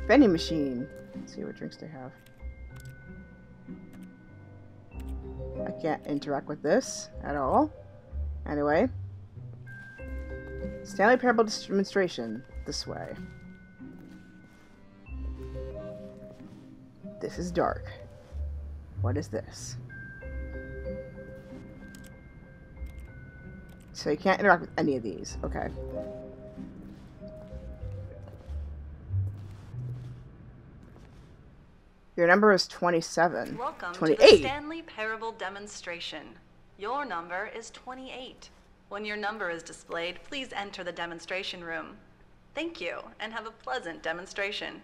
Vending machine. Let's see what drinks they have. I can't interact with this at all. Anyway. Stanley Parable demonstration. This way. This is dark. What is this? So you can't interact with any of these. Okay. Your number is 27. Welcome 28. to the Stanley Parable demonstration. Your number is 28. When your number is displayed, please enter the demonstration room. Thank you, and have a pleasant demonstration.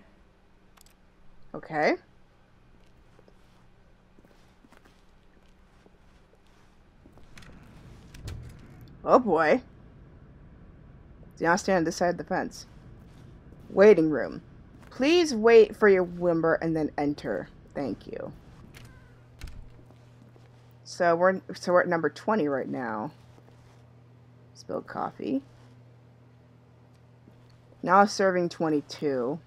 Okay. Oh boy. Do not stand on this side of the fence. Waiting room. Please wait for your number and then enter. Thank you. So we're at number 20 right now. Spilled coffee. Now serving 22.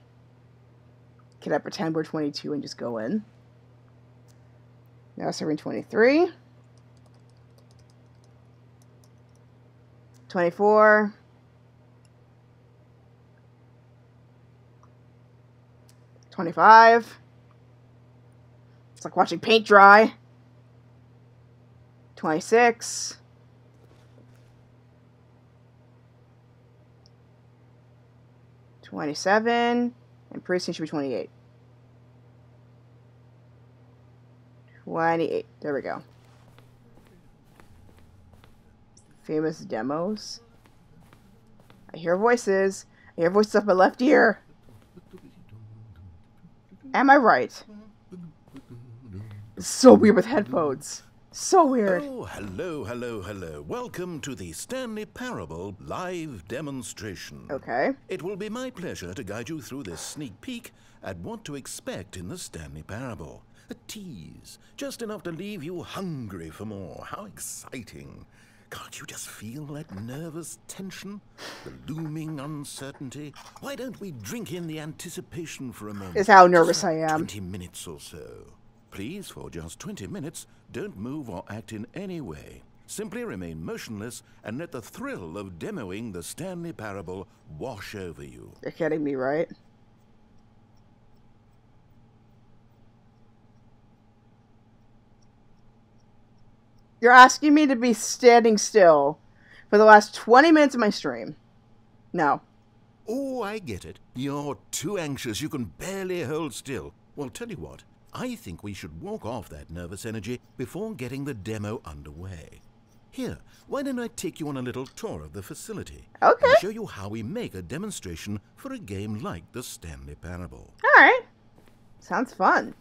Can I pretend we're 22 and just go in? Now serving 23. 24. 25. It's like watching paint dry. 26. 27. And pretty soon should be 28. 28. There we go. Famous demos. I hear voices. I hear voices up my left ear. Am I right? It's so weird with headphones. So weird. Oh, hello, hello, hello. Welcome to the Stanley Parable live demonstration. Okay. It will be my pleasure to guide you through this sneak peek at what to expect in the Stanley Parable. A tease, just enough to leave you hungry for more. How exciting. Can't you just feel that nervous tension? The looming uncertainty? Why don't we drink in the anticipation for a moment? Is how nervous Just I am. 20 minutes or so. Please, for just 20 minutes, don't move or act in any way. Simply remain motionless and let the thrill of demoing the Stanley Parable wash over you. You're kidding me, right? You're asking me to be standing still for the last 20 minutes of my stream. No. Oh, I get it. You're too anxious. You can barely hold still. Well, tell you what. I think we should walk off that nervous energy before getting the demo underway. Here, why don't I take you on a little tour of the facility? Okay. And show you how we make a demonstration for a game like the Stanley Parable. Alright. Sounds fun.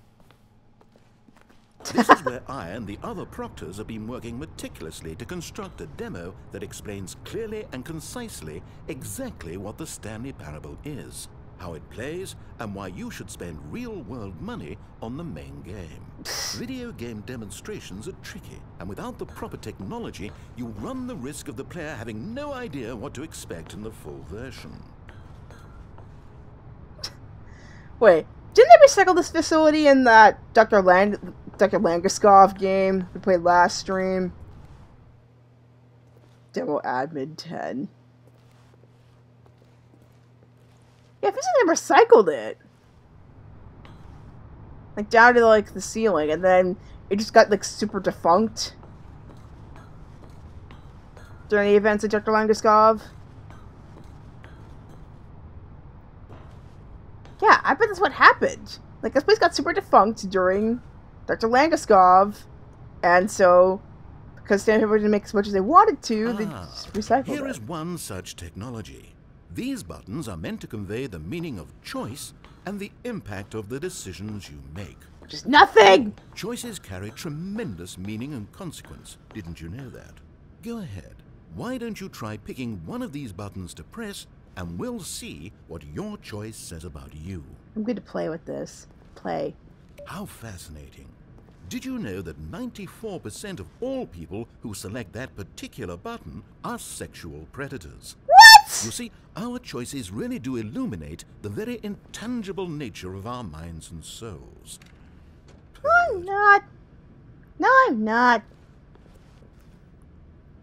This is where I and the other proctors have been working meticulously to construct a demo that explains clearly and concisely exactly what the Stanley Parable is. how it plays, and why you should spend real-world money on the main game. Video game demonstrations are tricky, and without the proper technology, you run the risk of the player having no idea what to expect in the full version. Wait, didn't they recycle this facility in that Dr. Langeskov game we played last stream? Demo admin 10. Yeah, it feels like they recycled it. Like, down to, like, the ceiling, and then it just got, like, super defunct. During the events of Dr. Langeskov. Yeah, I bet that's what happened. Like, this place got super defunct during Dr. Langeskov, and so, because Stanford didn't make as much as they wanted to, they just recycled it. Here is one such technology. These buttons are meant to convey the meaning of choice and the impact of the decisions you make. Which is nothing! Choices carry tremendous meaning and consequence. Didn't you know that? Go ahead. Why don't you try picking one of these buttons to press, and we'll see what your choice says about you. I'm going to play with this. Play. How fascinating. Did you know that 94% of all people who select that particular button are sexual predators? What? You see, our choices really do illuminate the very intangible nature of our minds and souls. No, I'm not. No, I'm not.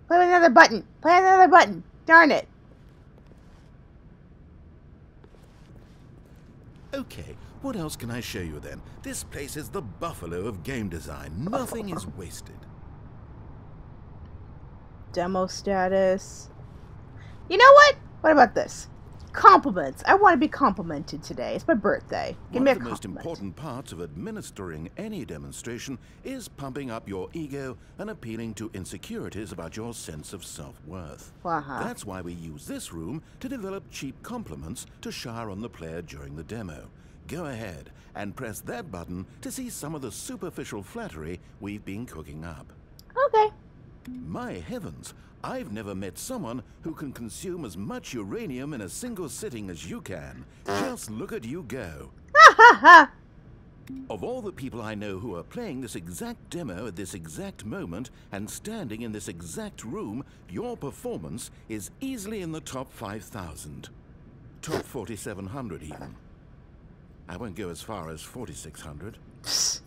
Play with another button. Play with another button. Darn it. Okay, what else can I show you then? This place is the buffalo of game design. Nothing is wasted. Demo status. You know what? What about this? Compliments. I want to be complimented today. It's my birthday. Give me a One of the most compliment. important parts of administering any demonstration is pumping up your ego and appealing to insecurities about your sense of self-worth. That's why we use this room to develop cheap compliments to shower on the player during the demo. Go ahead and press that button to see some of the superficial flattery we've been cooking up. Okay. My heavens, I've never met someone who can consume as much uranium in a single sitting as you can. Just look at you go. Ha ha ha! Of all the people I know who are playing this exact demo at this exact moment and standing in this exact room, your performance is easily in the top 5,000. Top 4,700 even. I won't go as far as 4,600. It's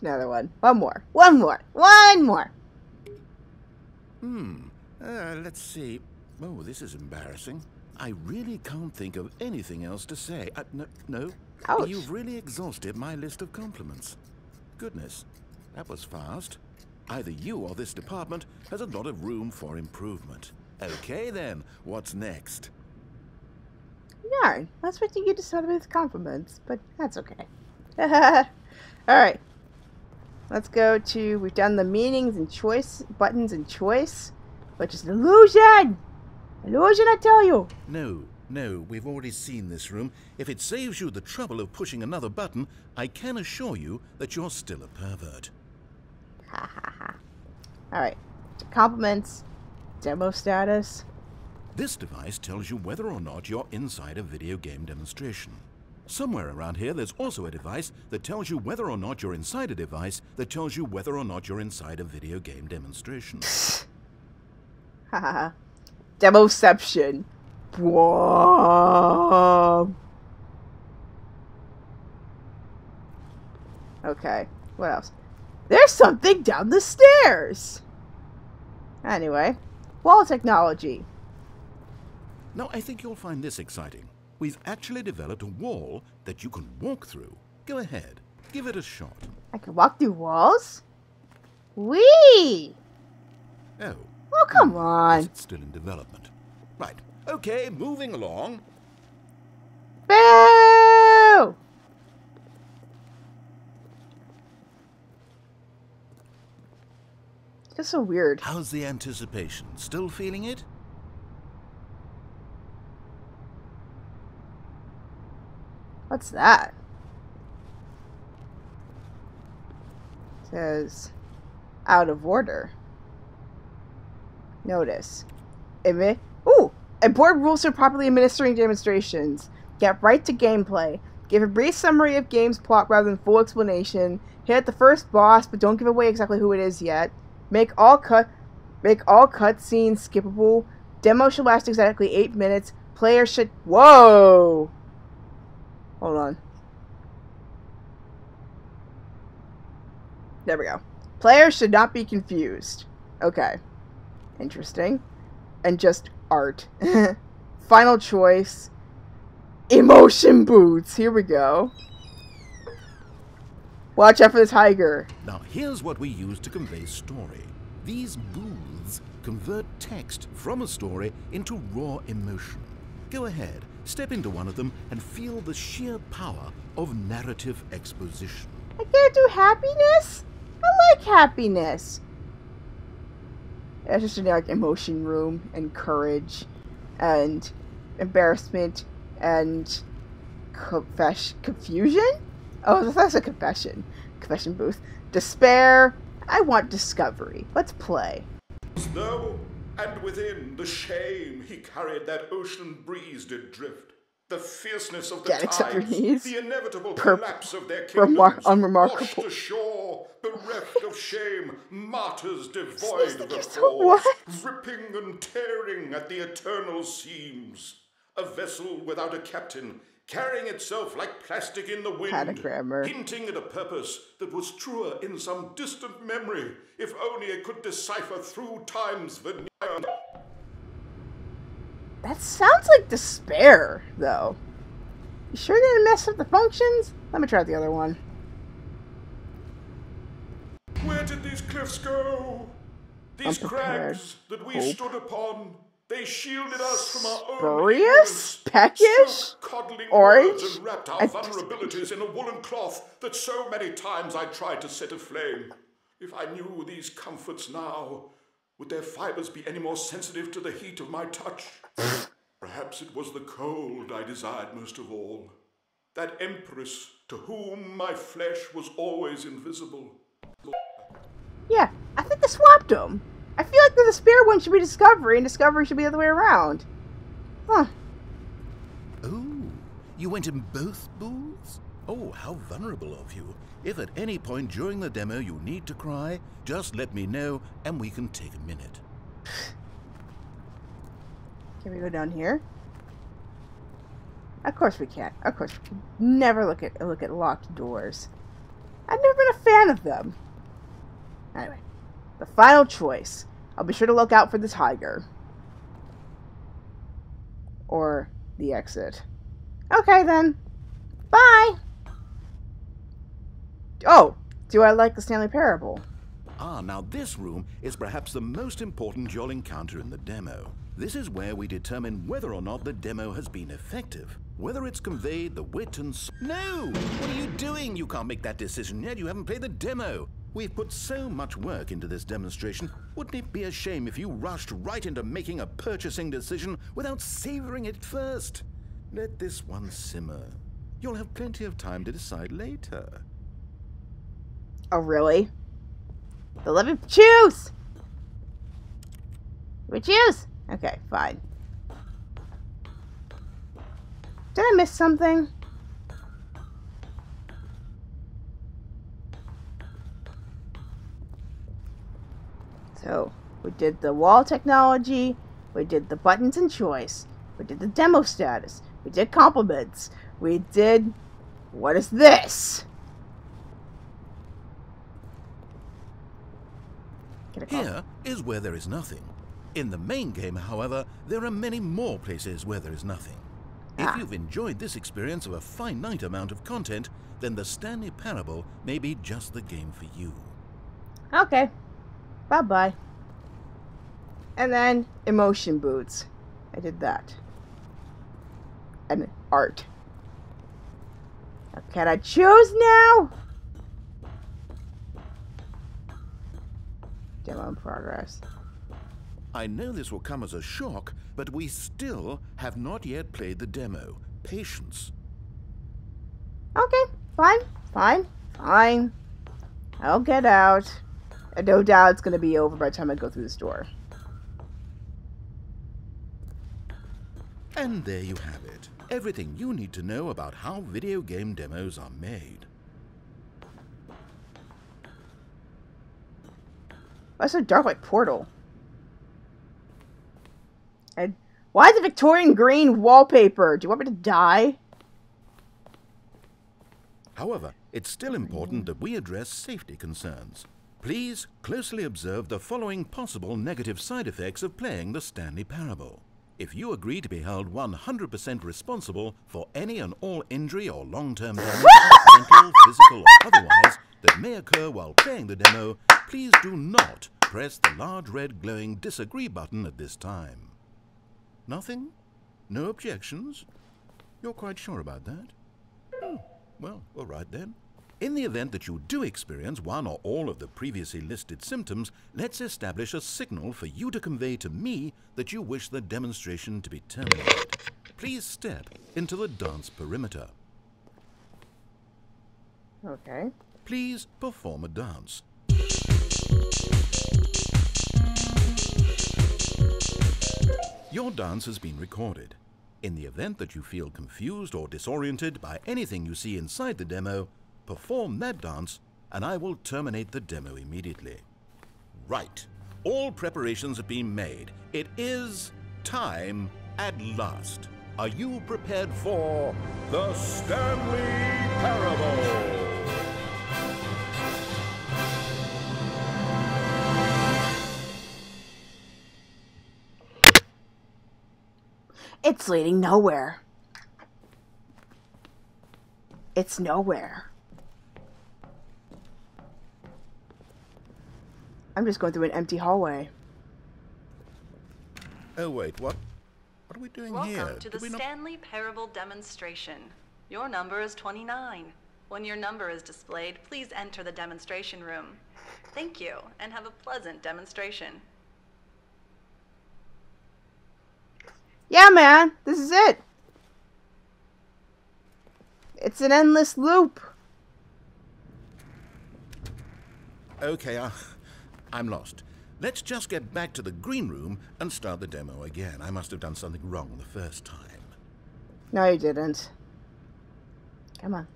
another one. One more. One more. One more. Let's see. Oh, this is embarrassing. I really can't think of anything else to say. No. Ouch. You've really exhausted my list of compliments. Goodness, that was fast. Either you or this department has a lot of room for improvement. Okay then, what's next? Darn. I was expecting you to start with compliments, but that's okay. Alright. Let's go to, we've done the meanings and choice, buttons and choice, which is an illusion! Illusion, I tell you! No, we've already seen this room. If it saves you the trouble of pushing another button, I can assure you that you're still a pervert. Ha ha ha. Alright. Compliments. Demo status. This device tells you whether or not you're inside a video game demonstration. Somewhere around here, there's also a device that tells you whether or not you're inside a device that tells you whether or not you're inside a video game demonstration. Haha. Demoception. Whoa. Okay. What else? There's something down the stairs. Anyway. Wall technology. Now, I think you'll find this exciting. We've actually developed a wall that you can walk through. Go ahead. Give it a shot. I can walk through walls? Whee! Oh. Oh, come on. It's still in development. Right. Okay, moving along. Boo! It's so weird. How's the anticipation? Still feeling it? What's that? It says out of order. Notice. Ooh! Important rules for properly administering demonstrations. Get right to gameplay. Give a brief summary of game's plot rather than full explanation. Hit the first boss, but don't give away exactly who it is yet. Make all cutscenes skippable. Demo should last exactly 8 minutes. Players should... Whoa! Hold on. There we go. Players should not be confused. Okay. Interesting. And just art. Final choice. Emotion boots. Here we go. Watch out for the tiger. Now here's what we use to convey story. These booths convert text from a story into raw emotion. Go ahead, step into one of them and feel the sheer power of narrative exposition. I can't do happiness? I like happiness. It's just an like emotion room and courage and embarrassment and confusion? Oh, that's a confession. Confession booth. Despair. I want discovery. Let's play. Though, and within the shame he carried that ocean breeze did drift. The fierceness of the tides, the inevitable collapse of their kingdoms, unremarkable. washed ashore, bereft of shame, martyrs devoid of the cause, ripping and tearing at the eternal seams. A vessel without a captain, carrying itself like plastic in the wind, hinting at a purpose that was truer in some distant memory, if only it could decipher through time's veneer. That sounds like despair, though. You sure didn't mess up the functions? Let me try the other one. Where did these cliffs go? These crags that we stood upon, they shielded us from our own ignorance, peckish, coddling words, and wrapped our vulnerabilities in a woolen cloth that so many times I tried to set aflame. If I knew these comforts now, would their fibers be any more sensitive to the heat of my touch? Perhaps it was the cold I desired most of all. That empress to whom my flesh was always invisible. Yeah, I think they swapped them. I feel like the despair one should be discovery, and discovery should be the other way around. Huh. Oh, you went in both booths? Oh, how vulnerable of you. If at any point during the demo you need to cry, just let me know and we can take a minute. Can we go down here? Of course we can't. Of course we can never look at locked doors. I've never been a fan of them. Anyway, the final choice. I'll be sure to look out for the tiger. Or the exit. Okay then. Bye! Oh, do I like the Stanley Parable? Ah, now this room is perhaps the most important you'll encounter in the demo. This is where we determine whether or not the demo has been effective. Whether it's conveyed the wit and... No! What are you doing? You can't make that decision yet. You haven't played the demo. We've put so much work into this demonstration. Wouldn't it be a shame if you rushed right into making a purchasing decision without savoring it first? Let this one simmer. You'll have plenty of time to decide later. Oh, really? So let me choose! We choose! Okay, fine. Did I miss something? So, we did the wall technology, we did the buttons and choice, we did the demo status, we did compliments, we did... What is this? Here is where there is nothing. In the main game, however, there are many more places where there is nothing. If you've enjoyed this experience of a finite amount of content, then the Stanley Parable may be just the game for you. Okay. Bye-bye. And then, emotion boots. I did that. And art. Now, can I choose now? Demo in progress. I know this will come as a shock, but we still have not yet played the demo. Patience. Okay, fine. I'll get out. And no doubt it's going to be over by the time I go through this door. And there you have it. Everything you need to know about how video game demos are made. Why is it so dark like Portal? And why the Victorian green wallpaper? Do you want me to die? However, it's still important that we address safety concerns. Please closely observe the following possible negative side effects of playing the Stanley Parable. If you agree to be held 100% responsible for any and all injury or long-term damage, mental, physical, or otherwise, that may occur while playing the demo, please do not press the large red glowing disagree button at this time. Nothing? No objections? You're quite sure about that? Oh, well, all right then. In the event that you do experience one or all of the previously listed symptoms, let's establish a signal for you to convey to me that you wish the demonstration to be terminated. Please step into the dance perimeter. Okay. Please perform a dance. Your dance has been recorded. In the event that you feel confused or disoriented by anything you see inside the demo, perform that dance, and I will terminate the demo immediately. Right. All preparations have been made. It is time at last. Are you prepared for the Stanley Parable? It's leading nowhere. It's nowhere. I'm just going through an empty hallway. Oh wait, what? What are we doing here? Welcome to the Stanley Parable demonstration. Your number is 29. When your number is displayed, please enter the demonstration room. Thank you, and have a pleasant demonstration. Yeah, man, this is it. It's an endless loop. Okay, I'm lost. Let's just get back to the green room and start the demo again. I must have done something wrong the first time. No, you didn't. Come on.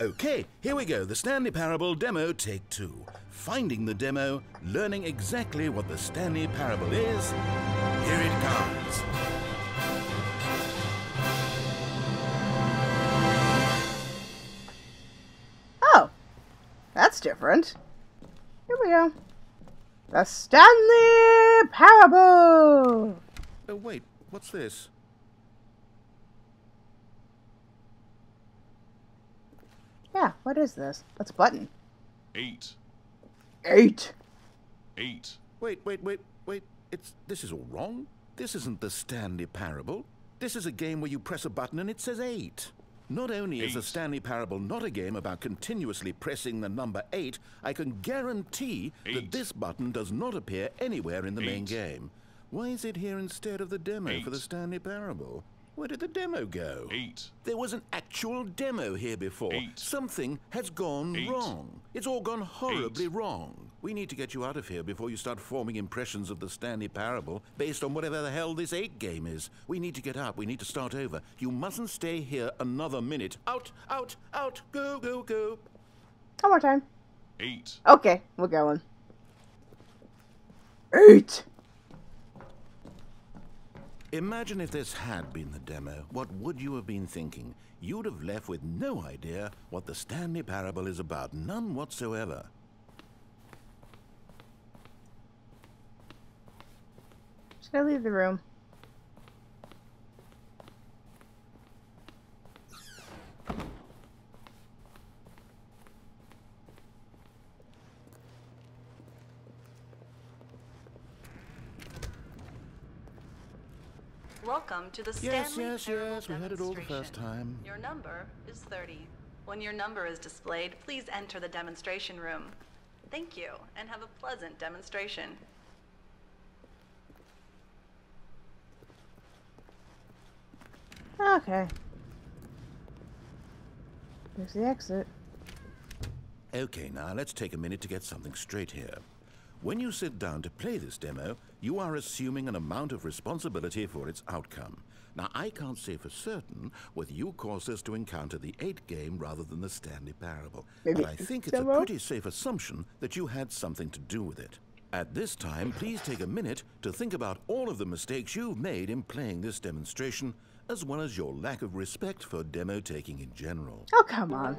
Okay, here we go. The Stanley Parable demo, take 2. Finding the demo, learning exactly what the Stanley Parable is. Here it comes. Oh, that's different. Here we go. The Stanley Parable. Oh wait, what's this? Yeah, what is this? What's a button? 8. 8. 8. Wait. This is all wrong. This isn't the Stanley Parable. This is a game where you press a button and it says 8. Not only is the Stanley Parable not a game about continuously pressing the number 8, I can guarantee that this button does not appear anywhere in the main game. Why is it here instead of the demo for the Stanley Parable? Where did the demo go? 8. There was an actual demo here before. 8. Something has gone wrong. It's all gone horribly wrong. We need to get you out of here before you start forming impressions of the Stanley Parable based on whatever the hell this 8 game is. We need to get out. We need to start over. You mustn't stay here another minute. Out, out, out. Go, go, go. One more time. 8. Okay, we're going. 8. Imagine if this had been the demo. What would you have been thinking? You'd have left with no idea what the Stanley Parable is about. None whatsoever. Should I leave the room? Welcome to the Stanley Parable Yes, we heard it all the first demonstration. time. Your number is 30. When your number is displayed, please enter the demonstration room. Thank you, and have a pleasant demonstration. Okay. There's the exit. Okay, now let's take a minute to get something straight here. When you sit down to play this demo, you are assuming an amount of responsibility for its outcome. Now, I can't say for certain whether you caused us to encounter the 8 game rather than the Stanley Parable, Maybe but I think it's a pretty safe assumption that you had something to do with it. At this time, please take a minute to think about all of the mistakes you've made in playing this demonstration, as well as your lack of respect for demo taking in general. Oh, come on.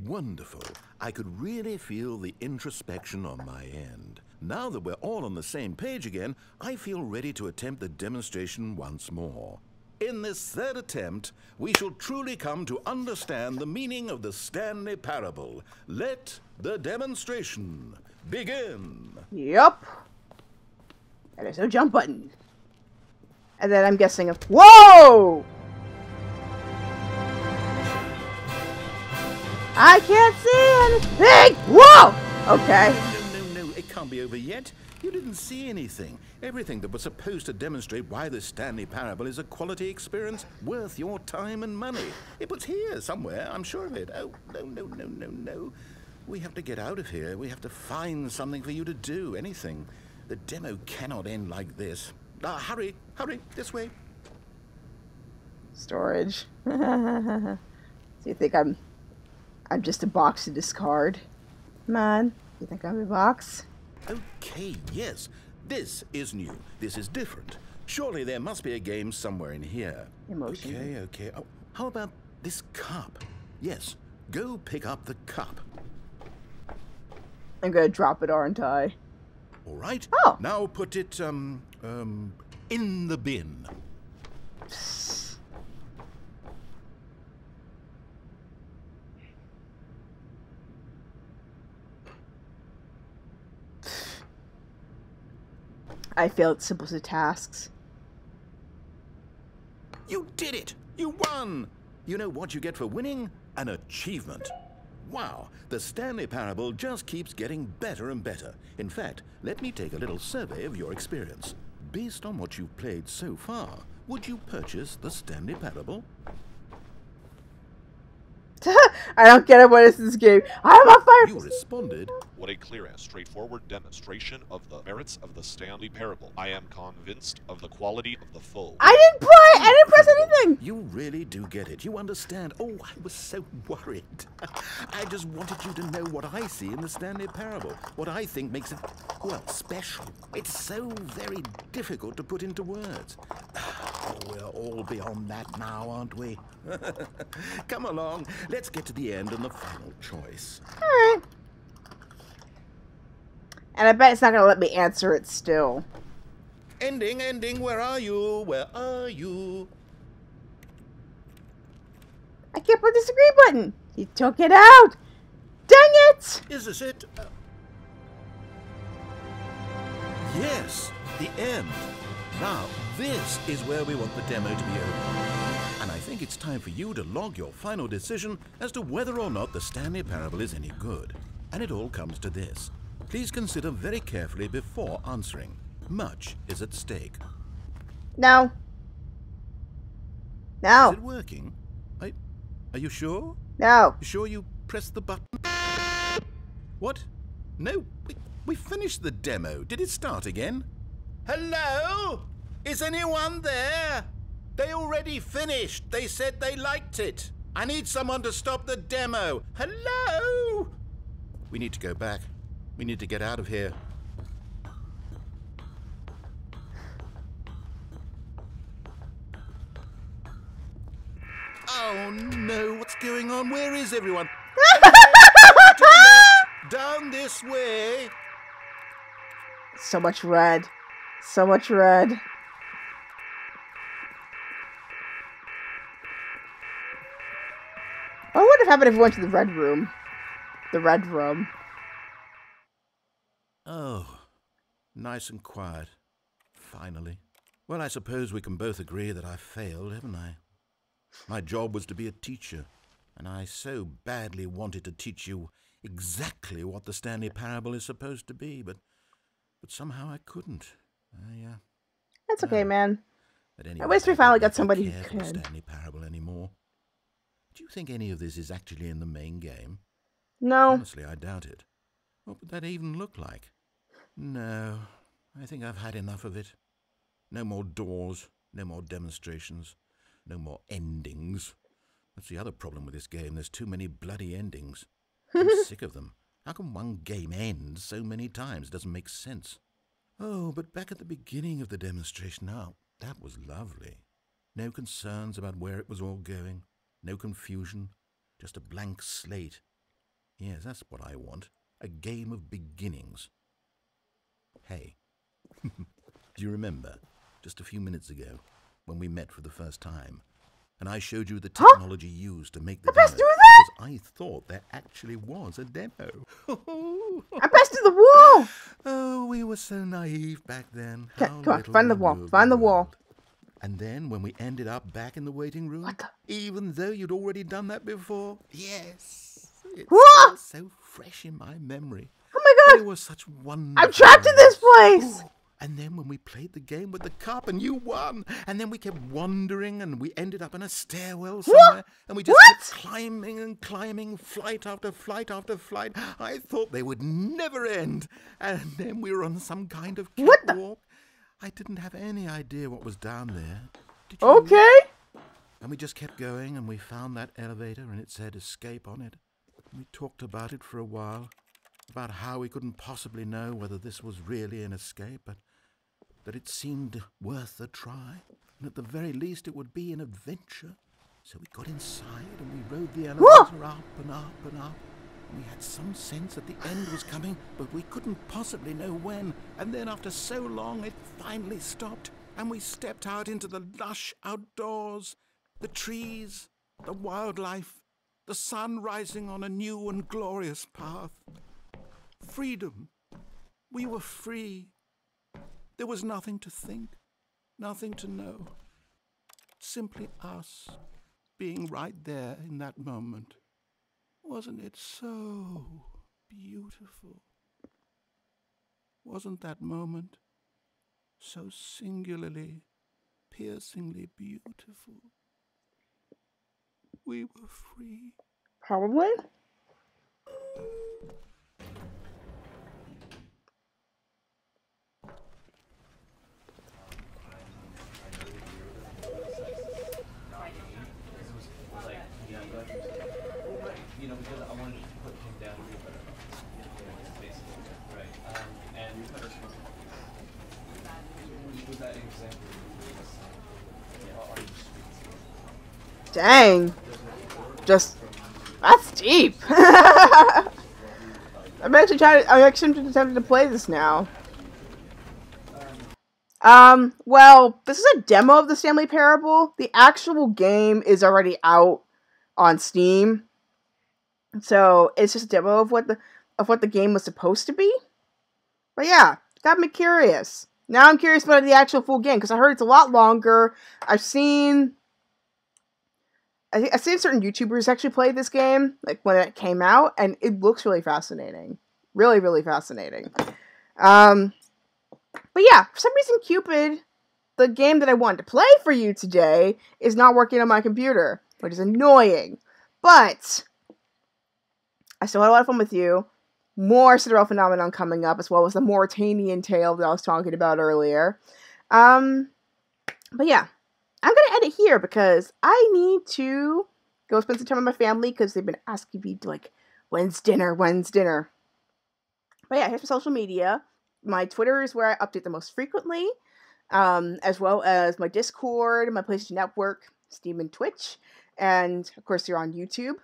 Wonderful. I could really feel the introspection on my end. Now that we're all on the same page again, I feel ready to attempt the demonstration once more. In this third attempt, we shall truly come to understand the meaning of the Stanley Parable. Let the demonstration begin. Yup. And there's no jump button. And then I'm guessing of whoa! I can't see anything! Whoa! Okay. No, it can't be over yet. You didn't see anything. Everything that was supposed to demonstrate why the Stanley Parable is a quality experience worth your time and money. It was here somewhere, I'm sure of it. Oh, no. We have to get out of here. We have to find something for you to do, anything. The demo cannot end like this. Hurry, this way. Storage. So you think I'm just a box to discard? Man, you think I'm a box? Okay, yes. This is new. This is different. Surely there must be a game somewhere in here. Emotion. Okay. Oh, how about this cup? Yes, go pick up the cup. I'm gonna drop it, aren't I? All right. Oh. Now put it, in the bin. I failed simplest tasks. You did it! You won! You know what you get for winning? An achievement. Wow, the Stanley Parable just keeps getting better and better. In fact, let me take a little survey of your experience. Based on what you've played so far, would you purchase the Stanley Parable? I don't get it. What is this game? I'm on fire! You responded, What a clear and straightforward demonstration of the merits of the Stanley Parable. I am convinced of the quality of the full. I didn't press anything! you really do get it. You understand. Oh, I was so worried. I just wanted you to know what I see in the Stanley Parable. What I think makes it, well, special. It's so very difficult to put into words. Oh, we're all beyond that now, aren't we? Come along. Let's get to the end and the final choice. Alright. And I bet it's not gonna let me answer it still. Ending, where are you? Where are you? I can't put this agree button. He took it out. Dang it! Is this it? Yes, the end. Now, this is where we want the demo to be over. And I think it's time for you to log your final decision as to whether or not the Stanley Parable is any good. And it all comes to this. Please consider very carefully before answering. Much is at stake. No. No. Is it working? Are you sure? No. You sure you pressed the button? What? No, we finished the demo. Did it start again? Hello? Is anyone there? They already finished. They said they liked it. I need someone to stop the demo. Hello? We need to go back. We need to get out of here. Oh no, what's going on? Where is everyone? Down this way. So much red. So much red. What would have happened if we went to the red room? The red room. Oh, nice and quiet. Finally. Well, I suppose we can both agree that I failed, haven't I? My job was to be a teacher, and I so badly wanted to teach you exactly what the Stanley Parable is supposed to be, but but somehow I couldn't. That's okay, man. At any At rate, least we I finally don't got somebody really who care for the could. Stanley Parable anymore. Do you think any of this is actually in the main game? No. Honestly, I doubt it. What would that even look like? No, I think I've had enough of it. No more doors, no more demonstrations, no more endings. That's the other problem with this game. There's too many bloody endings. I'm sick of them. How can one game end so many times? It doesn't make sense. Oh, but back at the beginning of the demonstration, now, that was lovely. No concerns about where it was all going. No confusion. Just a blank slate. Yes, that's what I want. A game of beginnings. Hey, do you remember, just a few minutes ago, when we met for the first time, and I showed you the technology used to make the demo? pressed through that? Because I thought there actually was a demo. I pressed through the wall! Oh, we were so naive back then. Okay, How come on, little find the we wall. knew of Find the wall. world. And then when we ended up back in the waiting room, even though you'd already done that before, yes, it's Whoa! still so fresh in my memory. Oh my god! It was such wonderful. I'm trapped in this place! Ooh. And then when we played the game with the cup and you won, and then we kept wandering and we ended up in a stairwell somewhere, and we just kept climbing and climbing, flight after flight after flight. I thought they would never end. And then we were on some kind of catwalk. I didn't have any idea what was down there. Did you? Okay. And we just kept going, and we found that elevator, and it said escape on it. And we talked about it for a while, about how we couldn't possibly know whether this was really an escape, but that it seemed worth a try, and at the very least it would be an adventure. So we got inside, and we rode the elevator up and up and up. We had some sense that the end was coming, but we couldn't possibly know when. And then after so long, it finally stopped, and we stepped out into the lush outdoors, the trees, the wildlife, the sun rising on a new and glorious path. Freedom. We were free. There was nothing to think, nothing to know. Simply us being right there in that moment. Wasn't it so beautiful? Wasn't that moment so singularly, piercingly beautiful? We were free. Probably. Dang. That's deep. I'm actually tempted to play this now. Well, this is a demo of the Stanley Parable. The actual game is already out on Steam. So it's just a demo of what the game was supposed to be. But yeah, got me curious. Now I'm curious about the actual full game, because I heard it's a lot longer. I've seen certain YouTubers actually play this game, like when it came out, and it looks really fascinating. Really, really fascinating. But yeah, for some reason Cupid, the game that I wanted to play for you today, is not working on my computer, which is annoying. But I still had a lot of fun with you. More Cinderella Phenomenon coming up, as well as the Mauritanian tale that I was talking about earlier. But yeah, I'm going to end it here because I need to go spend some time with my family because they've been asking me, like, when's dinner? But yeah, here's my social media. My Twitter is where I update the most frequently, as well as my Discord, my PlayStation Network, Steam, and Twitch. And, of course, you're on YouTube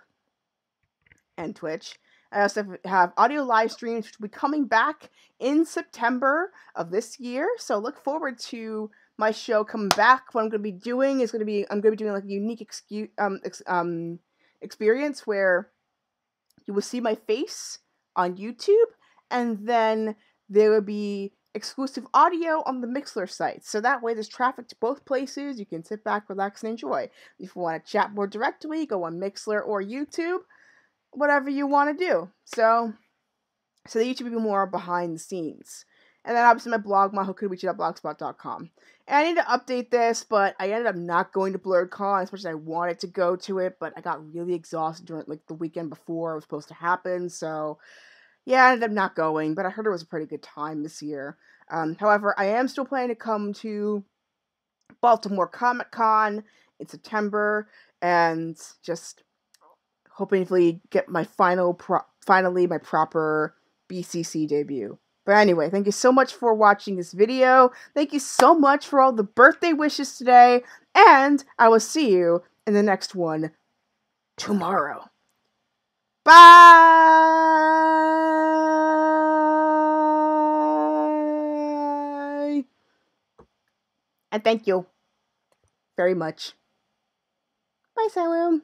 and Twitch. I also have audio live streams, which will be coming back in September of this year. So look forward to my show coming back. What I'm going to be doing is I'm going to be doing like a unique experience where you will see my face on YouTube, and then there will be exclusive audio on the Mixlr site. So that way there's traffic to both places. You can sit back, relax, and enjoy. If you want to chat more directly, go on Mixlr or YouTube. Whatever you want to do. So the YouTube will be more behind the scenes. And then obviously my blog, mahokunobichi.blogspot.com. And I need to update this, but I ended up not going to BlurredCon as much as I wanted to go to it, but I got really exhausted during like the weekend before it was supposed to happen, so yeah, I ended up not going, but I heard it was a pretty good time this year. However, I am still planning to come to Baltimore Comic Con in September, and just hopefully get my finally my proper BCC debut. But anyway, thank you so much for watching this video. Thank you so much for all the birthday wishes today, and I will see you in the next one tomorrow. Bye! And thank you very much. Bye, Salem.